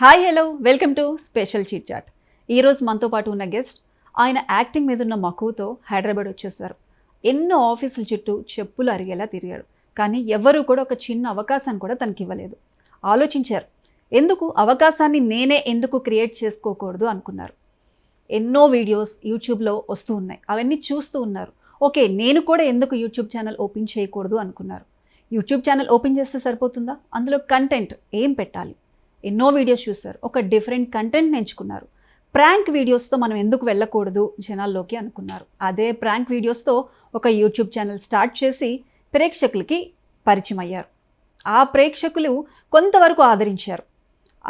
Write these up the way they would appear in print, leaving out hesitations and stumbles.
Hi hello welcome to special chit chat. ఈరోజు మనతో పాటు ఉన్న గెస్ట్ ఆయన యాక్టింగ్ మీద ఉన్న మక్కువతో హైదరాబాద్ వచ్చేసారు. ఎన్నో ఆఫీసుల చుట్టూ చెప్పులు అరిగేలా తిరిగాడు. కానీ ఎవరు కూడా ఒక చిన్న అవకాశాన్ని కూడా తనకి ఇవ్వలేదు. ఆలోచించారు, ఎందుకు అవకాశాన్ని నేనే ఎందుకు క్రియేట్ చేసుకోకూడదు అనుకున్నారు. ఎన్నో వీడియోస్ యూట్యూబ్లో వస్తూ ఉన్నాయి, అవన్నీ చూస్తూ ఉన్నారు. ఓకే, నేను కూడా ఎందుకు యూట్యూబ్ ఛానల్ ఓపెన్ చేయకూడదు అనుకున్నారు. యూట్యూబ్ ఛానల్ ఓపెన్ చేస్తే సరిపోతుందా? అందులో కంటెంట్ ఏం పెట్టాలి? ఎన్నో వీడియోస్ చూస్తారు, ఒక డిఫరెంట్ కంటెంట్ ఎంచుకున్నారు. ప్రాంక్ వీడియోస్తో మనం ఎందుకు వెళ్ళకూడదు జనాల్లోకి అనుకున్నారు. అదే ప్రాంక్ వీడియోస్తో ఒక యూట్యూబ్ ఛానల్ స్టార్ట్ చేసి ప్రేక్షకులకి పరిచయం అయ్యారు. ఆ ప్రేక్షకులు కొంతవరకు ఆదరించారు.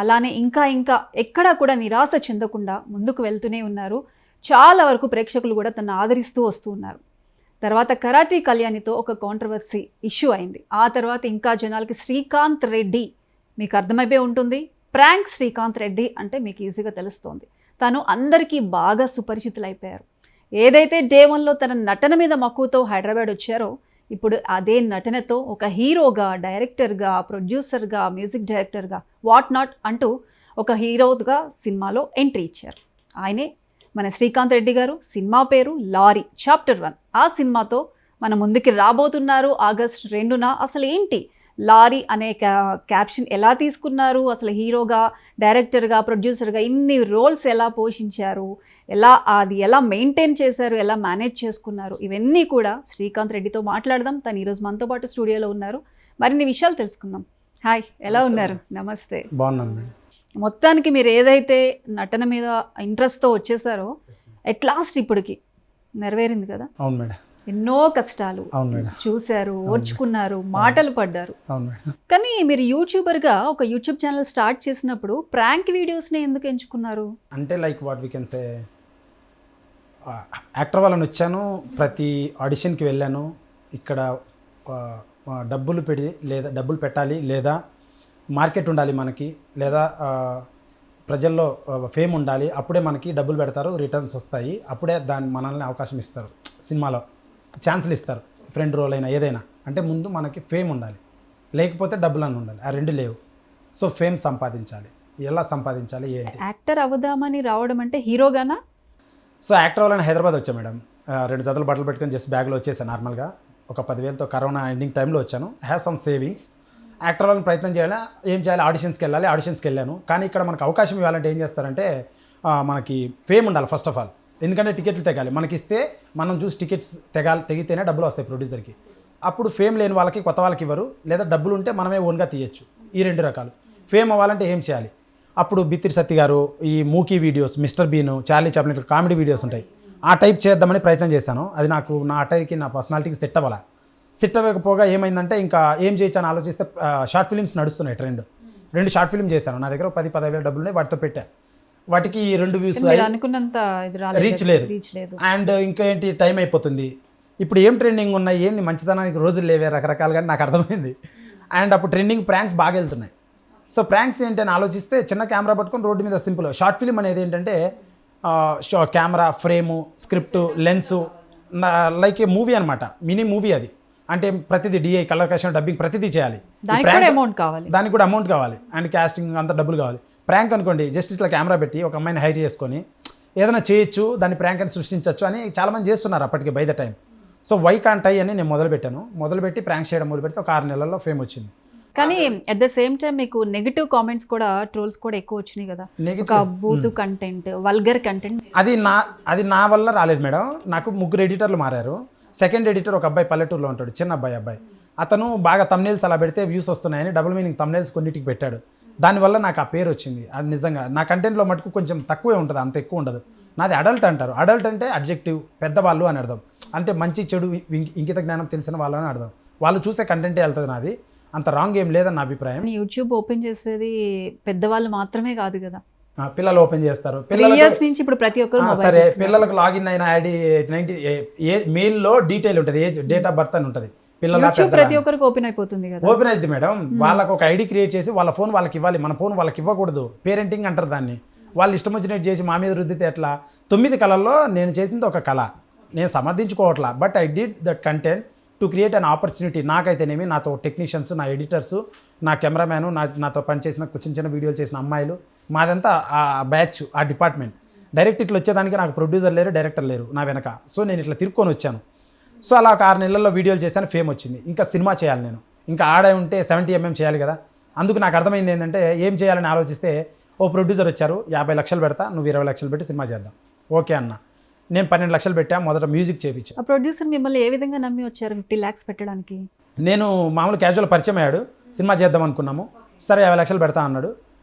అలానే ఇంకా ఎక్కడా కూడా నిరాశ చెందకుండా ముందుకు వెళ్తూనే ఉన్నారు. చాలా వరకు ప్రేక్షకులు కూడా తను ఆదరిస్తూ వస్తూ ఉన్నారు. తర్వాత కరాటీ కళ్యాణితో ఒక కాంట్రవర్సీ ఇష్యూ అయింది. ఆ తర్వాత ఇంకా జనాలకి శ్రీకాంత్ రెడ్డి, మీకు అర్థమైపోయి ఉంటుంది, ప్రాంక్ శ్రీకాంత్ రెడ్డి అంటే మీకు ఈజీగా తెలుస్తోంది. తను అందరికీ బాగా సుపరిచితులైపోయారు. ఏదైతే డే 1లో తన నటన మీద మక్కువతో హైదరాబాద్ వచ్చారో, ఇప్పుడు అదే నటనతో ఒక హీరోగా, డైరెక్టర్గా, ప్రొడ్యూసర్గా, మ్యూజిక్ డైరెక్టర్గా, వాట్ నాట్ అంటూ ఒక హీరోగా సినిమాలో ఎంట్రీ ఇచ్చారు. ఆయనే మన శ్రీకాంత్ రెడ్డి గారు. సినిమా పేరు లారీ చాప్టర్ 1. ఆ సినిమాతో మన ముందుకి రాబోతున్నారు ఆగస్టు 2న. అసలు ఏంటి లారీ అనే క్యాప్షన్ ఎలా తీసుకున్నారు, అసలు హీరోగా, డైరెక్టర్గా, ప్రొడ్యూసర్గా ఇన్ని రోల్స్ ఎలా పోషించారు, ఎలా మెయింటైన్ చేశారు, ఎలా మేనేజ్ చేసుకున్నారు, ఇవన్నీ కూడా శ్రీకాంత్ రెడ్డితో మాట్లాడదాం. తను ఈరోజు మనతో పాటు స్టూడియోలో ఉన్నారు. మరిన్ని విషయాలు తెలుసుకుందాం. హాయ్, ఎలా ఉన్నారు? నమస్తే. బాగున్నాను. మొత్తానికి మీరు ఏదైతే నటన మీద ఇంట్రెస్ట్తో వచ్చేసారో ఎట్ లాస్ట్ ఇప్పటికి నెరవేరింది కదా? అవును మేడం. ఎన్నో కష్టాలు చూశారు, ఓర్చుకున్నారు, మాటలు పడ్డారు. అవును మేడం. కానీ మీరు యూట్యూబర్గా ఒక యూట్యూబ్ ఛానల్ స్టార్ట్ చేసినప్పుడు ప్రాంక్ వీడియోస్ని ఎందుకు ఎంచుకున్నారు? అంటే like what we can say, actor వాళ్ళని వచ్చాను, ప్రతి ఆడిషన్కి వెళ్ళాను. ఇక్కడ డబ్బులు పెట్టాలి, లేదా మార్కెట్ ఉండాలి మనకి, లేదా ప్రజల్లో ఫేమ్ ఉండాలి. అప్పుడే మనకి డబ్బులు పెడతారు, రిటర్న్స్ వస్తాయి. అప్పుడే మనల్ని అవకాశం ఇస్తారు, సినిమాలో ఛాన్సులు ఇస్తారు, ఫ్రెండ్ రోల్ అయినా ఏదైనా. అంటే ముందు మనకి ఫేమ్ ఉండాలి, లేకపోతే డబ్బులు అని ఉండాలి. ఆ రెండు లేవు. సో ఫేమ్ సంపాదించాలి. ఎలా సంపాదించాలి ఏంటి? యాక్టర్ అవుదామని రావడం అంటే హీరోగానా? సో యాక్టర్ వాళ్ళని హైదరాబాద్ వచ్చాను మేడం. 2 జతలు బట్టలు పెట్టుకొని జస్ట్ బ్యాగ్లో వచ్చేసాను. నార్మల్గా ఒక 10,000తో కరోనా ఎండింగ్ టైంలో వచ్చాను. I have some savings. Actor వాళ్ళని ప్రయత్నం చేయాలి, ఏం చేయాలి, ఆడిషన్స్కి వెళ్ళాను. కానీ ఇక్కడ మనకు అవకాశం ఇవ్వాలంటే ఏం చేస్తారంటే, మనకి ఫేమ్ ఉండాలి ఫస్ట్ ఆఫ్ ఆల్. ఎందుకంటే టికెట్లు తెగాలి, మనకి ఇస్తే మనం చూసి టికెట్స్ తెగితేనే డబ్బులు వస్తాయి ప్రొడ్యూసర్కి. అప్పుడు ఫేమ్ లేని వాళ్ళకి, కొత్త వాళ్ళకి ఇవ్వరు, లేదా డబ్బులు ఉంటే మనమే ఓన్గా తీయచ్చు. ఈ 2 రకాలు. ఫేమ్ అవ్వాలంటే ఏం చేయాలి? అప్పుడు బిత్తిరి సత్తి గారు ఈ మూకీ videos, mister Bean, Charlie Chaplin comedy videos ఉంటాయి, ఆ టైప్ చేద్దామని ప్రయత్నం చేశాను. అది నాకు నా అటైర్కి, నా పర్సనాలిటీకి సెట్ అవ్వకపోగా ఏమైందంటే, ఇంకా ఏం చేయొచ్చు అని ఆలోచిస్తే షార్ట్ ఫిలిమ్స్ నడుస్తున్నాయి ట్రెండ్. 2 షార్ట్ ఫిల్మ్ చేశాను. నా దగ్గర 10,000 డబ్బులు ఉన్నాయి, వాటితో పెట్టా. వాటికి 2 వ్యూస్ అనుకున్నంత రీచ్ లేదు. అండ్ ఇంకా ఏంటి, టైం అయిపోతుంది. ఇప్పుడు ఏం ట్రెండింగ్ ఉన్నాయి, ఏంది మంచితనానికి రోజులు లేవే, రకరకాలుగా నాకు అర్థమైంది. అండ్ అప్పుడు ట్రెండింగ్ ప్రాంక్స్ బాగా వెళ్తున్నాయి. సో ప్రాంక్స్ ఏంటని ఆలోచిస్తే, చిన్న కెమెరా పట్టుకొని రోడ్డు మీద సింపుల్ షార్ట్ ఫిల్మ్ అనేది ఏంటంటే, camera frame, script, lens, like ఏ మూవీ అనమాట, మినీ మూవీ అది. అంటే ప్రతిదీ డిఐ, కలర్ కరెక్షన్, డబ్బింగ్ ప్రతిదీ చేయాలి. దానికి కూడా అమౌంట్ కావాలి, అండ్ క్యాస్టింగ్ అంత డబ్బులు కావాలి. ప్రాంక్ అనుకోండి, జస్ట్ ఇట్లా కెమెరా పెట్టి ఒక అమ్మాయిని హైర్ చేసుకొని ఏదైనా చేయొచ్చు, దాన్ని ప్రాంక్ అని సృష్టించవచ్చు అని చాలామంది చేస్తున్నారు అప్పటికి by the time. So why can't I అని నేను మొదలుపెట్టి ప్రాంక్ చేయడం మొదలుపెడితే ఒక 6 నెలల్లో ఫేమ్ వచ్చింది. కానీ అట్ ద సేమ్ టైం మీకు నెగిటివ్ కామెంట్స్ కూడా, ట్రోల్స్ కూడా ఎక్కువ వచ్చినాయి కదా, ఒక బూతు కంటెంట్, వల్గర్ కంటెంట్. అది నా వల్ల రాలేదు మేడం. నాకు 3 ఎడిటర్లు మారారు. సెకండ్ ఎడిటర్ ఒక అబ్బాయి పల్లెటూరులో ఉంటాడు, చిన్న అబ్బాయి. అతను బాగా తమ్నెయిల్స్ అలా పెడితే వ్యూస్ వస్తున్నాయని డబుల్ మీనింగ్ తమ్నెయిల్స్ కొన్నిటికి పెట్టాడు. దానివల్ల నాకు ఆ పేరు వచ్చింది. అది నిజంగా నా కంటెంట్లో మటుకు కొంచెం తక్కువే ఉంటుంది, అంత ఎక్కువ ఉండదు. నాది అడల్ట్ అంటారు. అడల్ట్ అంటే అడ్జెక్టివ్, పెద్దవాళ్ళు అని అర్థం. అంటే మంచి చెడు ఇంకిత జ్ఞానం తెలిసిన వాళ్ళు అని అర్థం. వాళ్ళు చూసే కంటెంటే వెళ్తుంది. నాది అంత రాంగ్ ఏం లేదని నా అభిప్రాయం. యూట్యూబ్ ఓపెన్ చేసేది పెద్దవాళ్ళు మాత్రమే కాదు కదా, పిల్లలు ఓపెన్ చేస్తారు. నుంచి ఇప్పుడు ప్రతి ఒక్కరు సరే, పిల్లలకు లాగిన్ అయిన ఐడి 90 మెయిల్లో డీటెయిల్ ఉంటుంది, ఏజ్, డేట్ ఆఫ్ బర్త్ అని ఉంటుంది. ప్రతి ఒక్కరికి ఓపెన్ అయిపోతుంది కదా. ఓపెన్ అయింది మేడం. వాళ్ళకు ఒక ఐడి క్రియేట్ చేసి వాళ్ళ ఫోన్ వాళ్ళకి ఇవ్వాలి, మన ఫోన్ వాళ్ళకి ఇవ్వకూడదు. పేరెంటింగ్ అంటారు దాన్ని. వాళ్ళు ఇష్టం వచ్చినట్టు చేసి మా మీద రుద్దితే ఎట్లా? 9 కళల్లో నేను చేసింది ఒక కళ, నేను సమర్థించుకోవట్లా. But I did that content to create an opportunity. నాకైతేనేమి, నాతో టెక్నీషియన్స్, నా ఎడిటర్స్, నా కెమెరామ్యాను, నాతో పనిచేసిన చిన్న వీడియోలు చేసిన అమ్మాయిలు, మాదంతా ఆ బ్యాచ్, ఆ డిపార్ట్మెంట్. డైరెక్ట్ ఇట్లా వచ్చేదానికి నాకు ప్రొడ్యూసర్ లేరు, డైరెక్టర్ లేరు నా వెనక. సో నేను ఇట్లా తిరుక్కొని వచ్చాను. సో అలా ఒక 6 నెలల్లో వీడియోలు చేశాను, ఫేమ్ వచ్చింది. ఇంకా సినిమా చేయాలి నేను, ఇంకా ఆడే ఉంటే 70mm చేయాలి కదా. అందుకు నాకు అర్థమైంది ఏంటంటే ఏం చేయాలని ఆలోచిస్తే ఓ ప్రొడ్యూసర్ వచ్చారు, 50 లక్షలు పెడతా, నువ్వు 20 లక్షలు పెట్టి సినిమా చేద్దాం. ఓకే అన్న. నేను 12 లక్షలు పెట్టా, మొదట మ్యూజిక్ చేయించా. ఆ ప్రొడ్యూసర్ మిమ్మల్ని ఏ విధంగా నమ్మి వచ్చారు 50 lakhs పెట్టడానికి? నేను మామూలు క్యాజువల్ పరిచయం అయ్యాడు, సినిమా చేద్దాం అనుకున్నాము. సరే 50 లక్షలు పెడతా అన్నాడు.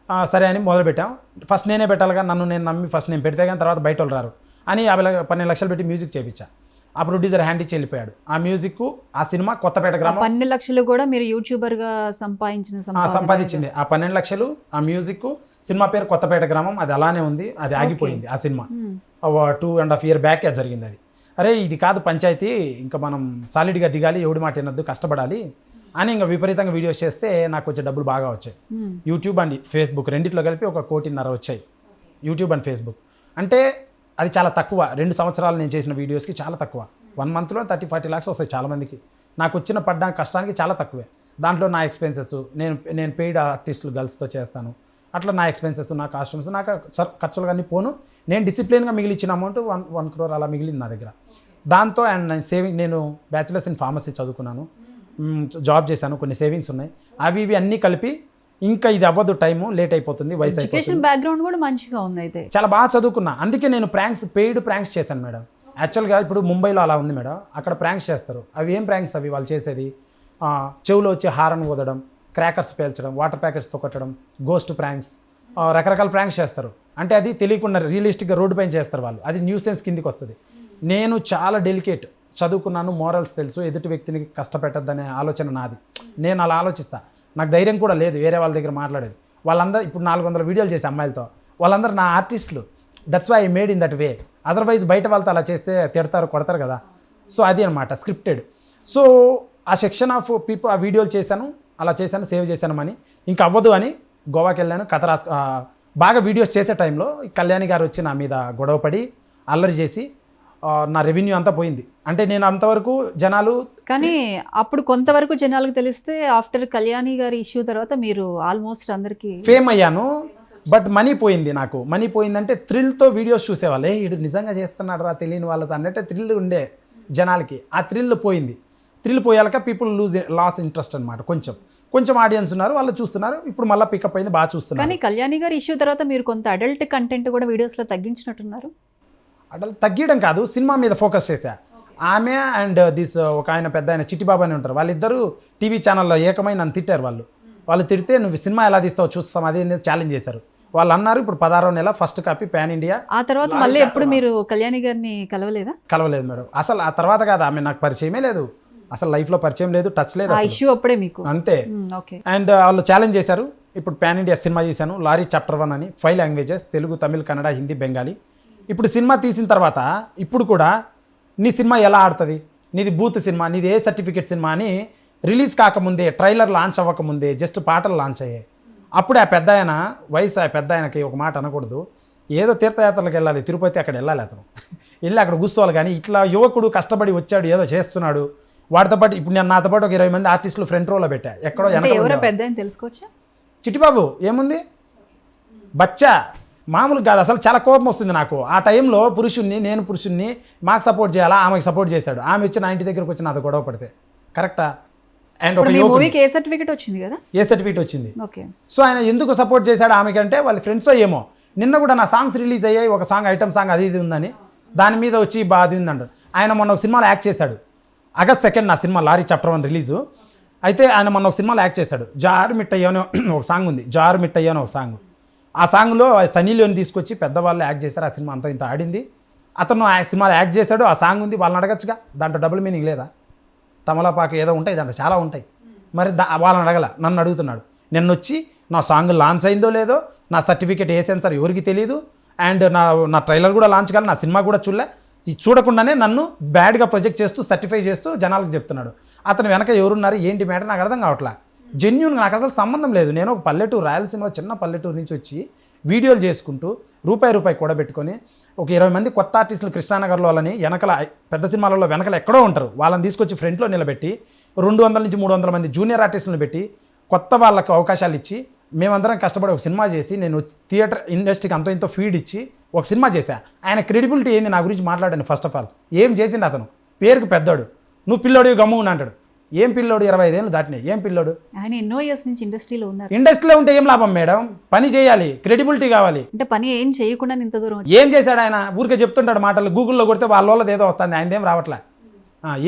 సరే అని మొదలు పెట్టాం. ఫస్ట్ నేనే పెట్టాలిగా, నన్ను నేను నమ్మి ఫస్ట్ నేను పెడితే కానీ తర్వాత బయట వాళ్ళు రారు అని 12 లక్షలు పెట్టి మ్యూజిక్ చేయించా. ఆ ప్రొడ్యూసర్ హ్యాండ్ ఇచ్చి వెళ్ళిపోయాడు. ఆ మ్యూజిక్, ఆ సినిమా కొత్తపేట గ్రామం. 12 లక్షలు కూడా మీరు యూట్యూబర్గా సంపాదించింది. ఆ 12 లక్షలు, ఆ మ్యూజిక్, సినిమా పేరు కొత్తపేట గ్రామం, అది అలానే ఉంది. అది ఆగిపోయింది ఆ సినిమా. 2.5 years బ్యాక్ జరిగింది అది. అరే ఇది కాదు పంచాయతీ, ఇంకా మనం సాలిడ్గా దిగాలి, ఎవడి మాట వినొద్దు, కష్టపడాలి అని ఇంకా విపరీతంగా వీడియోస్ చేస్తే నాకు వచ్చే డబ్బులు బాగా వచ్చాయి. యూట్యూబ్ అండ్ ఫేస్బుక్ రెండిట్లో కలిపి 1.5 కోటి వచ్చాయి. యూట్యూబ్ అండ్ ఫేస్బుక్ అంటే అది చాలా తక్కువ. 2 సంవత్సరాలు నేను చేసిన వీడియోస్కి చాలా తక్కువ. 1 monthలో 30-40 lakhs వస్తాయి చాలామందికి. నాకు వచ్చిన పడ్డానికి కష్టానికి చాలా తక్కువే. దాంట్లో నా ఎక్స్పెన్సెస్, నేను పెయిడ్ ఆర్టిస్టులు గర్ల్స్తో చేస్తాను, అట్లా నా ఎక్స్పెన్సెస్, నా కాస్ట్యూమ్స్, నాకు ఖర్చులు కానీ పోను. నేను డిసిప్లిన్గా మిగిలిచ్చిన అమౌంట్ 1 crore అలా మిగిలింది నా దగ్గర. దాంతో అండ్ నేను సేవింగ్, నేను బ్యాచిలర్స్ ఇన్ ఫార్మసీ చదువుకున్నాను, జాబ్ చేశాను, కొన్ని సేవింగ్స్ ఉన్నాయి. అవి ఇవి అన్నీ కలిపి ఇంకా ఇది అవ్వదు, టైము లేట్ అయిపోతుంది, వయసు అయిపోతుంది. ఎడ్యుకేషన్ బ్యాక్గ్రౌండ్ కూడా మంచిగా ఉంది అయితే. చాలా బాగా చదువుకున్నా. అందుకే నేను పెయిడ్ ప్రాంక్స్ చేశాను మేడం. యాక్చువల్గా ఇప్పుడు ముంబైలో అలా ఉంది మేడం, అక్కడ ప్రాంక్స్ చేస్తారు. అవి ఏం ప్రాంక్స్ అవి వాళ్ళు చేసేది? చెవులో వచ్చి హారన్ ఊదడం, క్రాకర్స్ పేల్చడం, వాటర్ ప్యాకెట్స్తో కొట్టడం, గోస్ట్ ప్రాంక్స్, రకరకాల ప్రాంక్స్ చేస్తారు. అంటే అది తెలియకుండా రియలిస్టిక్గా రోడ్డు పైన చేస్తారు వాళ్ళు. అది న్యూసెన్స్ కిందికి వస్తుంది. నేను చాలా డెలికేట్, చదువుకున్నాను, మోరల్స్ తెలుసు, ఎదుటి వ్యక్తిని కష్టపెట్టద్దనే ఆలోచన నాది. నేను అలా ఆలోచిస్తా. నాకు ధైర్యం కూడా లేదు వేరే వాళ్ళ దగ్గర మాట్లాడేది. వాళ్ళందరూ ఇప్పుడు 400 వీడియోలు చేసే అమ్మాయిలతో, వాళ్ళందరూ నా ఆర్టిస్టులు. That's why I made in that way. Otherwise బయట వాళ్ళతో అలా చేస్తే తిడతారు, కొడతారు కదా. సో అది అనమాట స్క్రిప్టెడ్. సో ఆ సెక్షన్ ఆఫ్ పీపుల్ ఆ వీడియోలు చేశాను, అలా చేశాను, సేవ్ చేశాను మనీ. ఇంకా అవ్వదు అని గోవాకి వెళ్ళాను. కథ బాగా వీడియోస్ చేసే టైంలో కళ్యాణి గారు వచ్చి నా మీద గొడవపడి అల్లరి చేసి నా రెవెన్యూ అంతా పోయింది. అంటే నేను అంతవరకు జనాలు, కానీ అప్పుడు కొంతవరకు జనాలకు తెలిస్తే ఆఫ్టర్ కళ్యాణి గారి ఇష్యూ తర్వాత మీరు ఆల్మోస్ట్ అందరికీ ఫేమ్ అయ్యాను. బట్ మనీ పోయింది. నాకు మనీ పోయిందంటే థ్రిల్తో వీడియోస్ చూసేవాళ్ళే, ఇది నిజంగా చేస్తున్నాడు రా తెలియని వాళ్ళతో అన్నట్టే థ్రిల్ ఉండే జనాలకి. ఆ థ్రిల్ పోయింది. థ్రిల్ పోయాక పీపుల్ లాస్ ఇంట్రెస్ట్ అనమాట. కొంచెం ఆడియన్స్ ఉన్నారు, వాళ్ళు చూస్తున్నారు. ఇప్పుడు మళ్ళీ పికప్ అయింది, బాగా చూస్తున్నారు. కానీ కళ్యాణి గారి ఇష్యూ తర్వాత మీరు కొంత అడల్ట్ కంటెంట్ కూడా వీడియోస్లో తగ్గించినట్టున్నారు. అడల్ట్ తగ్గడం కాదు, సినిమా మీద ఫోకస్ చేశా. ఆమె అండ్ ఒక ఆయన పెద్ద ఆయన చిట్టిబాబు అని ఉంటారు, వాళ్ళిద్దరూ టీవీ ఛానల్లో ఏకమై నన్ను తిట్టారు. వాళ్ళు తిడితే నువ్వు సినిమా ఎలా తీస్తావు చూస్తాం అది ఛాలెంజ్ చేశారు. వాళ్ళు అన్నారు ఇప్పుడు 16వ నెల ఫస్ట్ కాపీ పాన్ ఇండియా. ఆ తర్వాత మళ్ళీ ఎప్పుడు మీరు కళ్యాణి గారిని కలవలేదు మేడం. అసలు ఆ తర్వాత కాదు, ఆమె నాకు పరిచయమే లేదు, అసలు లైఫ్లో పరిచయం లేదు, టచ్ లేదు, ఇష్యూ అప్పుడే మీకు అంతే. అండ్ వాళ్ళు ఛాలెంజ్ చేశారు. ఇప్పుడు పాన్ ఇండియా సినిమా చేశాను, లారీ చాప్టర్ 1 అని, 5 లాంగ్వేజెస్, తెలుగు, తమిళ్, కన్నడ, హిందీ, బెంగాలీ. ఇప్పుడు సినిమా తీసిన తర్వాత ఇప్పుడు కూడా నీ సినిమా ఎలా ఆడుతుంది, నీది బూత్ సినిమా, నీది ఏ సర్టిఫికేట్ సినిమా అని రిలీజ్ కాకముందే, ట్రైలర్ లాంచ్ అవ్వకముందే జస్ట్ పాటలు లాంచ్ అయ్యాయి. అప్పుడే ఆ పెద్ద ఆయన వయసు, ఆ పెద్ద ఆయనకి ఒక మాట అనకూడదు, ఏదో తీర్థయాత్రలకు వెళ్ళాలి, తిరుపతి, అక్కడ వెళ్ళాలి, అతను వెళ్ళి అక్కడ కూర్చోవాలి. కానీ ఇట్లా యువకుడు కష్టపడి వచ్చాడు, ఏదో చేస్తున్నాడు, వాడితో పాటు ఇప్పుడు నేను నాతో పాటు ఒక 20 మంది ఆర్టిస్టులు ఫ్రంట్ రోలో పెట్టా. ఎక్కడో తెలుసుకోవచ్చా? చిట్టిబాబు ఏముంది, బచ్చా మామూలు కాదు, అసలు చాలా కోపం వస్తుంది నాకు. ఆ టైంలో నేను పురుషుణ్ణి, మాకు సపోర్ట్ చేయాలా, ఆమెకు సపోర్ట్ చేశాడు. ఆమె వచ్చి నా ఇంటి దగ్గరకు వచ్చి నాతో గొడవ పడితే కరెక్టా? అండ్ ఒక మూవీకి ఏ సర్టిఫికేట్ వచ్చింది కదా? ఏ సర్టిఫికేట్ వచ్చింది. సో ఆయన ఎందుకు సపోర్ట్ చేశాడు ఆమెకంటే వాళ్ళ ఫ్రెండ్సో ఏమో. నిన్న కూడా నా సాంగ్స్ రిలీజ్ అయ్యాయి, ఒక సాంగ్ ఐటమ్ సాంగ్ అది ఇది ఉందని, దాని మీద వచ్చి బాధ ఉందంట. ఆయన మొన్న ఒక సినిమాలో యాక్ట్ చేశాడు, August 2 నా సినిమా లారీ చాప్టర్ 1 రిలీజు. అయితే ఆయన మొన్న ఒక సినిమాలో యాక్ట్ చేశాడు, జారు మిట్టయ్యో ఒక సాంగ్ ఉంది, జారు మిట్టయ్యో ఒక సాంగ్. ఆ సాంగ్లో సన్నీ లియోని తీసుకొచ్చి పెద్దవాళ్ళు యాక్ట్ చేశారు. ఆ సినిమా అంతా ఇంత ఆడింది. అతను ఆ సినిమాలో యాక్ట్ చేశాడు, ఆ సాంగ్ ఉంది, వాళ్ళని అడగచ్చుగా, దాంట్లో డబుల్ మీనింగ్ లేదా? తమలపాకు ఏదో ఉంటాయి దాంట్లో, చాలా ఉంటాయి. మరి వాళ్ళని అడగల, నన్ను అడుగుతున్నాడు. నిన్న వచ్చి నా సాంగ్ లాంచ్ అయిందో లేదో, నా సర్టిఫికేట్ ఏ సెన్సార్ ఎవరికి తెలియదు, అండ్ నా ట్రైలర్ కూడా లాంచ్ కాదు, నా సినిమా కూడా చూడకుండానే నన్ను బ్యాడ్గా ప్రొజెక్ట్ చేస్తూ సర్టిఫై చేస్తూ జనాలకు చెప్తున్నాడు. అతను వెనక ఎవరున్నారు ఏంటి మ్యాటర్ నాకు అర్థం కావట్లా. జెన్యూన్గా నాకు అసలు సంబంధం లేదు. నేను ఒక పల్లెటూరు, రాయలసీమలో చిన్న పల్లెటూరు నుంచి వచ్చి వీడియోలు చేసుకుంటూ రూపాయి కూడబెట్టుకొని ఒక 20 మంది కొత్త ఆర్టిస్టులు కృష్ణానగర్లో వాళ్ళని వెనకల, పెద్ద సినిమాలలో వెనకల ఎక్కడో ఉంటారు, వాళ్ళని తీసుకొచ్చి ఫ్రంట్లో నిలబెట్టి 200 నుంచి 300 మంది జూనియర్ ఆర్టిస్టులను పెట్టి కొత్త వాళ్ళకు అవకాశాలు ఇచ్చి మేమందరం కష్టపడి ఒక సినిమా చేసి నేను థియేటర్ ఇండస్ట్రీకి అంతో ఇంతో ఫీడ్ ఇచ్చి ఒక సినిమా చేశా. ఆయన క్రెడిబిలిటీ ఏంది నా గురించి మాట్లాడాను. ఫస్ట్ ఆఫ్ ఆల్ ఏం చేసిండు అతను, పేరుకు పెద్దోడు, నువ్వు పిల్లోడు గమ్మున అంటాడు. ఏం పిల్లోడు, 25 ఏళ్ళు దాటినాయి, ఏం పిల్లోడు? ఆయన ఎన్నో ఇయర్స్ నుంచి ఇండస్ట్రీలో ఉన్నారు. ఇండస్ట్రీలో ఉంటే ఏం లాభం మేడం, పని చేయాలి, క్రెడిబిలిటీ కావాలి. అంటే పని ఏం చేయకుండా ఇంత దూరం ఏం చేశాడు ఆయన? ఊరికే చెప్తుంటాడు మాటలు, గూగుల్లో కొడితే వాళ్ళది ఏదో వస్తుంది, ఆయనదేం రావట్లే.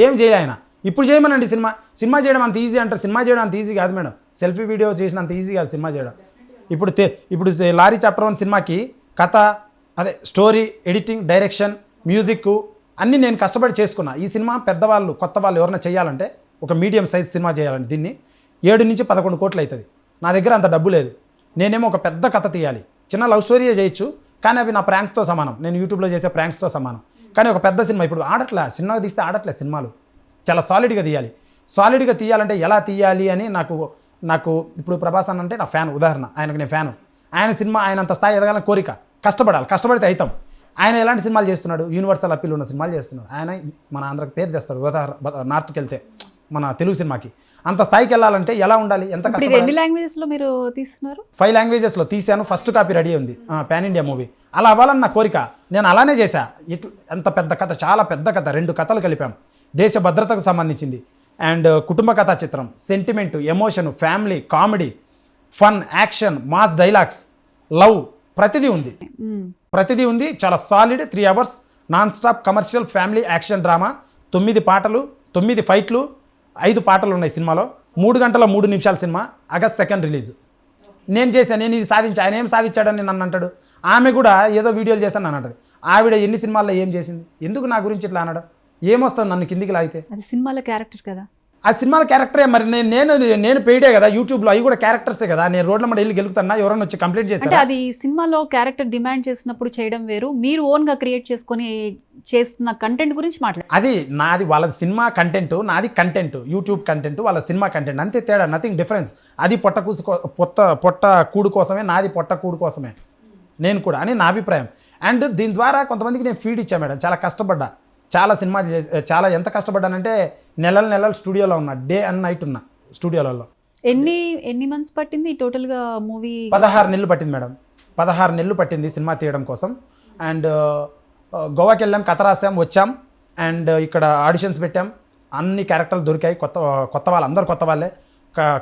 ఏం చేయాలి ఆయన? ఇప్పుడు చేయమనండి సినిమా చేయడం అంత ఈజీ అంటారు. సినిమా చేయడం అంత ఈజీ కాదు మేడం. సెల్ఫీ వీడియో చేసినంత ఈజీ కాదు సినిమా చేయడం. ఇప్పుడు లారీ చాప్టర్ 1 సినిమాకి కథ, అదే స్టోరీ, ఎడిటింగ్, డైరెక్షన్, మ్యూజిక్ అన్నీ నేను కష్టపడి చేసుకున్నా. ఈ సినిమా పెద్దవాళ్ళు కొత్త వాళ్ళు ఎవరైనా చేయాలంటే, ఒక మీడియం సైజ్ సినిమా చేయాలంటే దీన్ని 7 నుంచి 11 కోట్లు అవుతుంది. నా దగ్గర అంత డబ్బు లేదు. నేనేమో ఒక పెద్ద కథ తీయాలి. చిన్న లవ్ స్టోరీయే చేయొచ్చు, కానీ అవి నా ప్రాంక్స్తో సమానం. నేను యూట్యూబ్లో చేసే ప్రాంక్స్తో సమానం. కానీ ఒక పెద్ద సినిమా ఇప్పుడు ఆడట్లే, సినిమా తీస్తే ఆడట్లే సినిమాలు. చాలా సాలిడ్గా తీయాలి. సాలిడ్గా తీయాలంటే ఎలా తీయాలి అని నాకు ఇప్పుడు ప్రభాస్ అన్న అంటే నా ఫ్యాన్. ఉదాహరణ, ఆయనకు నేను ఫ్యాను. ఆయన సినిమా ఆయన అంత స్థాయి ఎదగాలని కోరిక. కష్టపడితే అవుతాం. ఆయన ఎలాంటి సినిమాలు చేస్తున్నాడు? యూనివర్సల్ అప్పీల్ ఉన్న సినిమాలు చేస్తున్నాడు. ఆయన మన ఆంధ్రాకి పేరు తెస్తాడు. నార్త్కి వెళ్తే మన తెలుగు సినిమాకి అంత స్థాయికి వెళ్ళాలంటే ఎలా ఉండాలి, ఎంత కష్టపడాలి. ఎన్ని లాంగ్వేజెస్లో మీరు తీస్తున్నారు? 5 లాంగ్వేజెస్లో తీశాను. ఫస్ట్ కాపీ రెడీ ఉంది, పాన్ ఇండియా మూవీ. అలా అవ్వాలని నా కోరిక. నేను అలానే చేశా. ఎంత పెద్ద కథ, చాలా పెద్ద కథ, 2 కథలు కలిపాం. దేశ భద్రతకు సంబంధించింది అండ్ కుటుంబ కథా చిత్రం, sentiment, emotion, family, comedy, fun, action, mass dialogues, love, ప్రతిదీ ఉంది. చాలా solid 3 hours non stop commercial family action drama. 9 పాటలు, 9 ఫైట్లు, 5 పాటలు ఉన్నాయి సినిమాలో. 3 గంటల 3 నిమిషాల సినిమా. August 2 release. నేను చేశాను, నేను ఇది సాధించా. ఆయన ఏం సాధించాడని నన్ను అంటాడు. ఆమె కూడా ఏదో వీడియోలు చేస్తాను నన్ను అంటది. ఆవిడ ఎన్ని సినిమాల్లో ఏం చేసింది? ఎందుకు నా గురించి ఇట్లా అనడం? ఏమొస్తుంది నన్ను కిందికి లాగితే? అది సినిమాల క్యారెక్టర్ కదా. ఆ సినిమాల క్యారెక్టరే. మరి నేను పెయిడే కదా యూట్యూబ్లో, అవి కూడా క్యారెక్టర్సే కదా. నేను రోడ్ల మీద వెళ్ళి గెలుగుతున్నా, ఎవరైనా వచ్చి కంప్లైంట్ చేస్తారు. అంటే అది సినిమాలో క్యారెక్టర్ డిమాండ్ చేసినప్పుడు చేయడం వేరు, మీరు ఓన్గా క్రియేట్ చేసుకొని చేస్తున్న కంటెంట్ గురించి మాట్లాడారు. అది నాది, వాళ్ళది సినిమా కంటెంట్, నాది కంటెంట్, యూట్యూబ్ కంటెంట్, వాళ్ళ సినిమా కంటెంట్, అంతే తేడా, నథింగ్ డిఫరెన్స్. అది పొట్ట కూడు కోసమే, నాది పొట్ట కూడు కోసమే. నేను కూడా అని నా అభిప్రాయం. అండ్ దీని ద్వారా కొంతమందికి నేను ఫీడ్ ఇచ్చా మేడం. చాలా కష్టపడ్డా, చాలా సినిమాలు చాలా ఎంత కష్టపడ్డానంటే నెలలు స్టూడియోలో ఉన్నా, డే అండ్ నైట్ ఉన్నా స్టూడియోలలో. ఎన్ని మంత్స్ పట్టింది టోటల్గా మూవీ? 16 నెలలు పట్టింది మేడం. 16 నెలలు పట్టింది సినిమా తీయడం కోసం. అండ్ గోవాకి వెళ్ళాం, కథ రాసాం, వచ్చాం. అండ్ ఇక్కడ ఆడిషన్స్ పెట్టాం. అన్ని క్యారెక్టర్లు దొరికాయి. కొత్త వాళ్ళు, అందరు కొత్త వాళ్ళే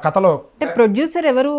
కథలో. అంటే ప్రొడ్యూసర్ ఎవరు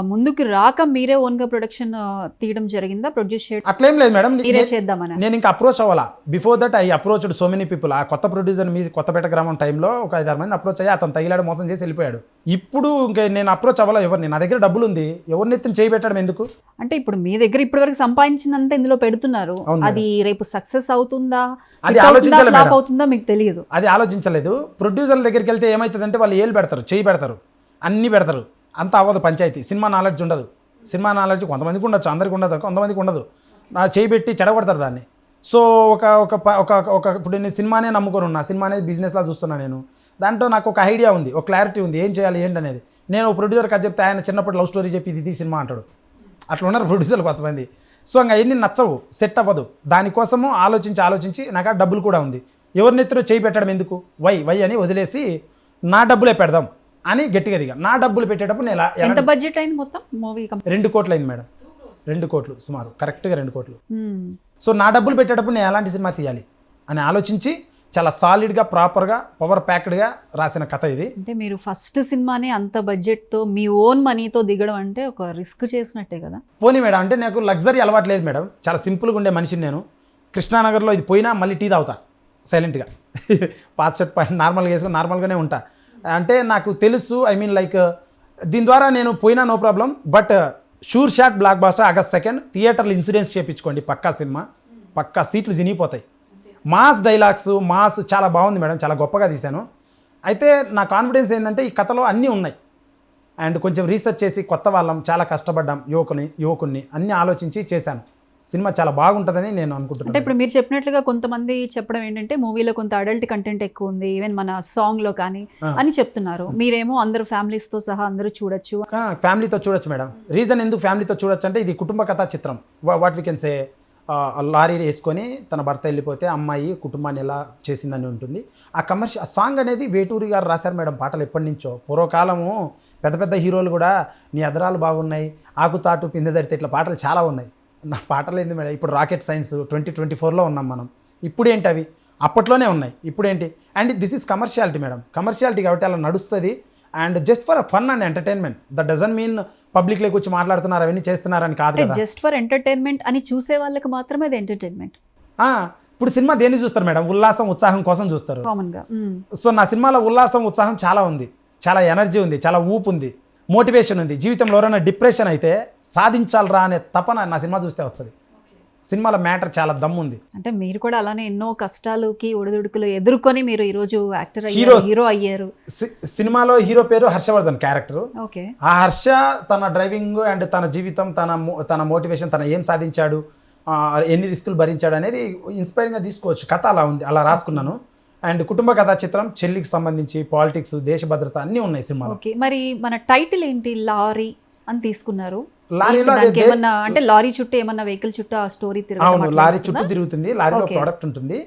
ముందుకు రాక మీరే ఓన్గా ప్రొడక్షన్ తీయడం జరిగిందా? ప్రొడ్యూస్ చేయడం అట్లేం లేదు మేడం. మీరే చేద్దామని నేను ఇంకా అప్రోచ్ అవ్వాలా. Before that I approached so many people. ఆ కొత్త ప్రొడ్యూసర్ మీ కొత్తపేట గ్రామం టైంలో ఒక 5-6 మంది అప్రోచ్ అయ్యి అతను తగిలాడు, మోసం చేసి వెళ్ళిపోయాడు. ఇప్పుడు ఇంకా నేను అప్రోచ్ అవ్వాలా ఎవరిని? నా దగ్గర డబ్బులు ఉంది, ఎవరిని ఎత్తుని చేయి పెట్టడం ఎందుకు? అంటే ఇప్పుడు మీ దగ్గర ఇప్పటివరకు సంపాదించినంత ఇందులో పెడుతున్నారు. అది రేపు సక్సెస్ అవుతుందా, అది ఆలోచించలేదు, ఫ్లాప్ అవుతుందా మీకు తెలియదు. అది ఆలోచించలేదు. ప్రొడ్యూసర్ల దగ్గరికి వెళ్తే ఏమవుతుందంటే వాళ్ళు ఏళ్ళు పెడతారు, చేయి పెడతారు, అన్నీ పెడతారు. అంత అవ్వదు పంచాయతీ. సినిమా నాలెడ్జ్ ఉండదు. సినిమా నాలెడ్జ్ కొంతమందికి ఉండొచ్చు, అందరికీ ఉండదు, కొంతమందికి ఉండదు. నా చేయి పెట్టి చెడగొడతారు దాన్ని. సో ఇప్పుడు నేను సినిమానే నమ్ముకొని ఉన్నా, సినిమా అనేది బిజినెస్లా చూస్తున్నా. నేను దాంట్లో నాకు ఒక ఐడియా ఉంది, ఒక క్లారిటీ ఉంది, ఏం చేయాలి ఏంటనేది. నేను ప్రొడ్యూసర్ కథ చెప్తే ఆయన చిన్నప్పుడు లవ్ స్టోరీ చెప్పి ఇది సినిమా అంటాడు. అట్లా ఉన్నారు ప్రొడ్యూసర్లు కొంతమంది. సో ఇంకా అవన్నీ నచ్చవు, సెట్ అవ్వదు. దానికోసము ఆలోచించి నాకు డబ్బులు కూడా ఉంది. ఎవరినెత్తులో చేయి పెట్టడం ఎందుకు? వై అని వదిలేసి నా డబ్బులే పెడదాం అని గట్టిగా దిగా. నా డబ్బులు పెట్టేటప్పుడు నేను ఎంత బడ్జెట్ అయింది మొత్తం మూవీ? 2 కోట్లు అయింది మేడం. 2 కోట్లు సుమారు, కరెక్ట్గా 2 కోట్లు. సో నా డబ్బులు పెట్టేటప్పుడు నేను ఎలాంటి సినిమా తీయాలి అని ఆలోచించి చాలా సాలిడ్గా, ప్రాపర్గా, పవర్ ప్యాక్డ్గా రాసిన కథ ఇది. అంటే మీరు ఫస్ట్ సినిమానే అంత బడ్జెట్తో మీ ఓన్ మనీతో దిగడం అంటే ఒక రిస్క్ చేసినట్టే కదా. పోనీ మేడం, అంటే నాకు లగ్జరీ అలవాటు లేదు మేడం. చాలా సింపుల్గా ఉండే మనిషిని నేను. కృష్ణానగర్లో ఇది పోయినా మళ్ళీ టీ తాగుతా సైలెంట్గా. పాత షర్ట్ పాయింట్ నార్మల్గా వేసుకొని నార్మల్గానే ఉంటా. అంటే నాకు తెలుసు, ఐ మీన్ లైక్ దీని ద్వారా నేను పోయినా no problem. But sure shot blockbuster August 2 థియేటర్లు ఇన్సూరెన్స్ చేయించుకోండి. పక్కా సినిమా, పక్కా సీట్లు చినిగిపోతాయి. మాస్ డైలాగ్స్, మాస్ చాలా బాగుంది మేడం, చాలా గొప్పగా తీశాను. అయితే నా కాన్ఫిడెన్స్ ఏంటంటే ఈ కథలో అన్నీ ఉన్నాయి. అండ్ కొంచెం రీసెర్చ్ చేసి కొత్త వాళ్ళం, చాలా కష్టపడ్డాం, యువకుని అన్నీ ఆలోచించి చేశాను. సినిమా చాలా బాగుంటుందని నేను అనుకుంటున్నాను. అంటే ఇప్పుడు మీరు చెప్పినట్లుగా కొంతమంది చెప్పడం ఏంటంటే మూవీలో కొంత అడల్ట్ కంటెంట్ ఎక్కువ ఉంది, ఈవెన్ మన సాంగ్లో కానీ అని చెప్తున్నారు. మీరేమో అందరూ ఫ్యామిలీస్తో సహా అందరూ చూడొచ్చు. ఫ్యామిలీతో చూడొచ్చు మేడం. రీజన్ ఎందుకు ఫ్యామిలీతో చూడొచ్చు అంటే ఇది కుటుంబ కథా చిత్రం. What we can say, lorry వేసుకొని తన భర్త వెళ్ళిపోతే అమ్మాయి కుటుంబాన్ని ఎలా చేసిందని ఉంటుంది. ఆ సాంగ్ అనేది వేటూరి గారు రాశారు మేడం. పాటలు ఎప్పటి నుంచో పూర్వకాలము పెద్ద పెద్ద హీరోలు కూడా నీ అదరాలు బాగున్నాయి, ఆకుతాటు పిందెదడితే ఇట్లా పాటలు చాలా ఉన్నాయి. నా పాటలు ఏంది మేడం, ఇప్పుడు రాకెట్ సైన్స్ 2024లో ఉన్నాం మనం. ఇప్పుడు ఏంటి అవి అప్పట్లోనే ఉన్నాయి, ఇప్పుడేంటి? And this is commerciality madam, commerciality కాబట్టి అలా నడుస్తుంది. And just for fun and entertainment, that doesn't mean పబ్లిక్లోకి వచ్చి మాట్లాడుతున్నారు అవన్నీ చేస్తున్నారని కాదు కదా. జస్ట్ ఫర్ ఎంటర్టైన్మెంట్ అని చూసే వాళ్ళకి మాత్రమే అది ఎంటర్టైన్మెంట్. ఇప్పుడు సినిమా దేన్ని చూస్తారు మేడం? ఉల్లాసం ఉత్సాహం కోసం చూస్తారు. కామన్గా. సో నా సినిమాలో ఉల్లాసం ఉత్సాహం చాలా ఉంది, చాలా ఎనర్జీ ఉంది, చాలా ఊపు ఉంది, మోటివేషన్ ఉంది. జీవితంలో ఎవరైనా డిప్రెషన్ అయితే సాధించాలరా అనే తపన నా సినిమా చూస్తే వస్తుంది. సినిమాలో మ్యాటర్ చాలా దమ్ము ఉంది. అంటే మీరు కూడా అలానే ఎన్నో కష్టాలకి ఒడిదుడుకులు ఎదుర్కొని మీరు ఈరోజు యాక్టర్ హీరో అయ్యారు. సినిమాలో హీరో పేరు హర్షవర్ధన్ క్యారెక్టర్. ఓకే. ఆ హర్ష తన డ్రైవింగ్ అండ్ తన జీవితం, తన మోటివేషన్, తన ఏం సాధించాడు, ఎన్ని రిస్కులు భరించాడు అనేది ఇన్స్పైరింగ్గా తీసుకోవచ్చు. కథ అలా ఉంది, అలా రాసుకున్నాను. అండ్ కుటుంబ కథా చిత్రం, చెల్లికి సంబంధించి పాలిటిక్స్, దేశ భద్రత అన్నీ ఉన్నాయి సినిమాలో. ఓకే. మరి మన టైటిల్ ఏంటి? లారీ అని తీసుకున్నారు. లారీలో ఏమన్నా అంటే లారీ చుట్టూ ఏమన్నా వెహికల్ చుట్టూ ఆ స్టోరీ అవును, లారీ చుట్టూ తిరుగుతుంది, లారీలో ప్రోడక్ట్ ఉంటుంది,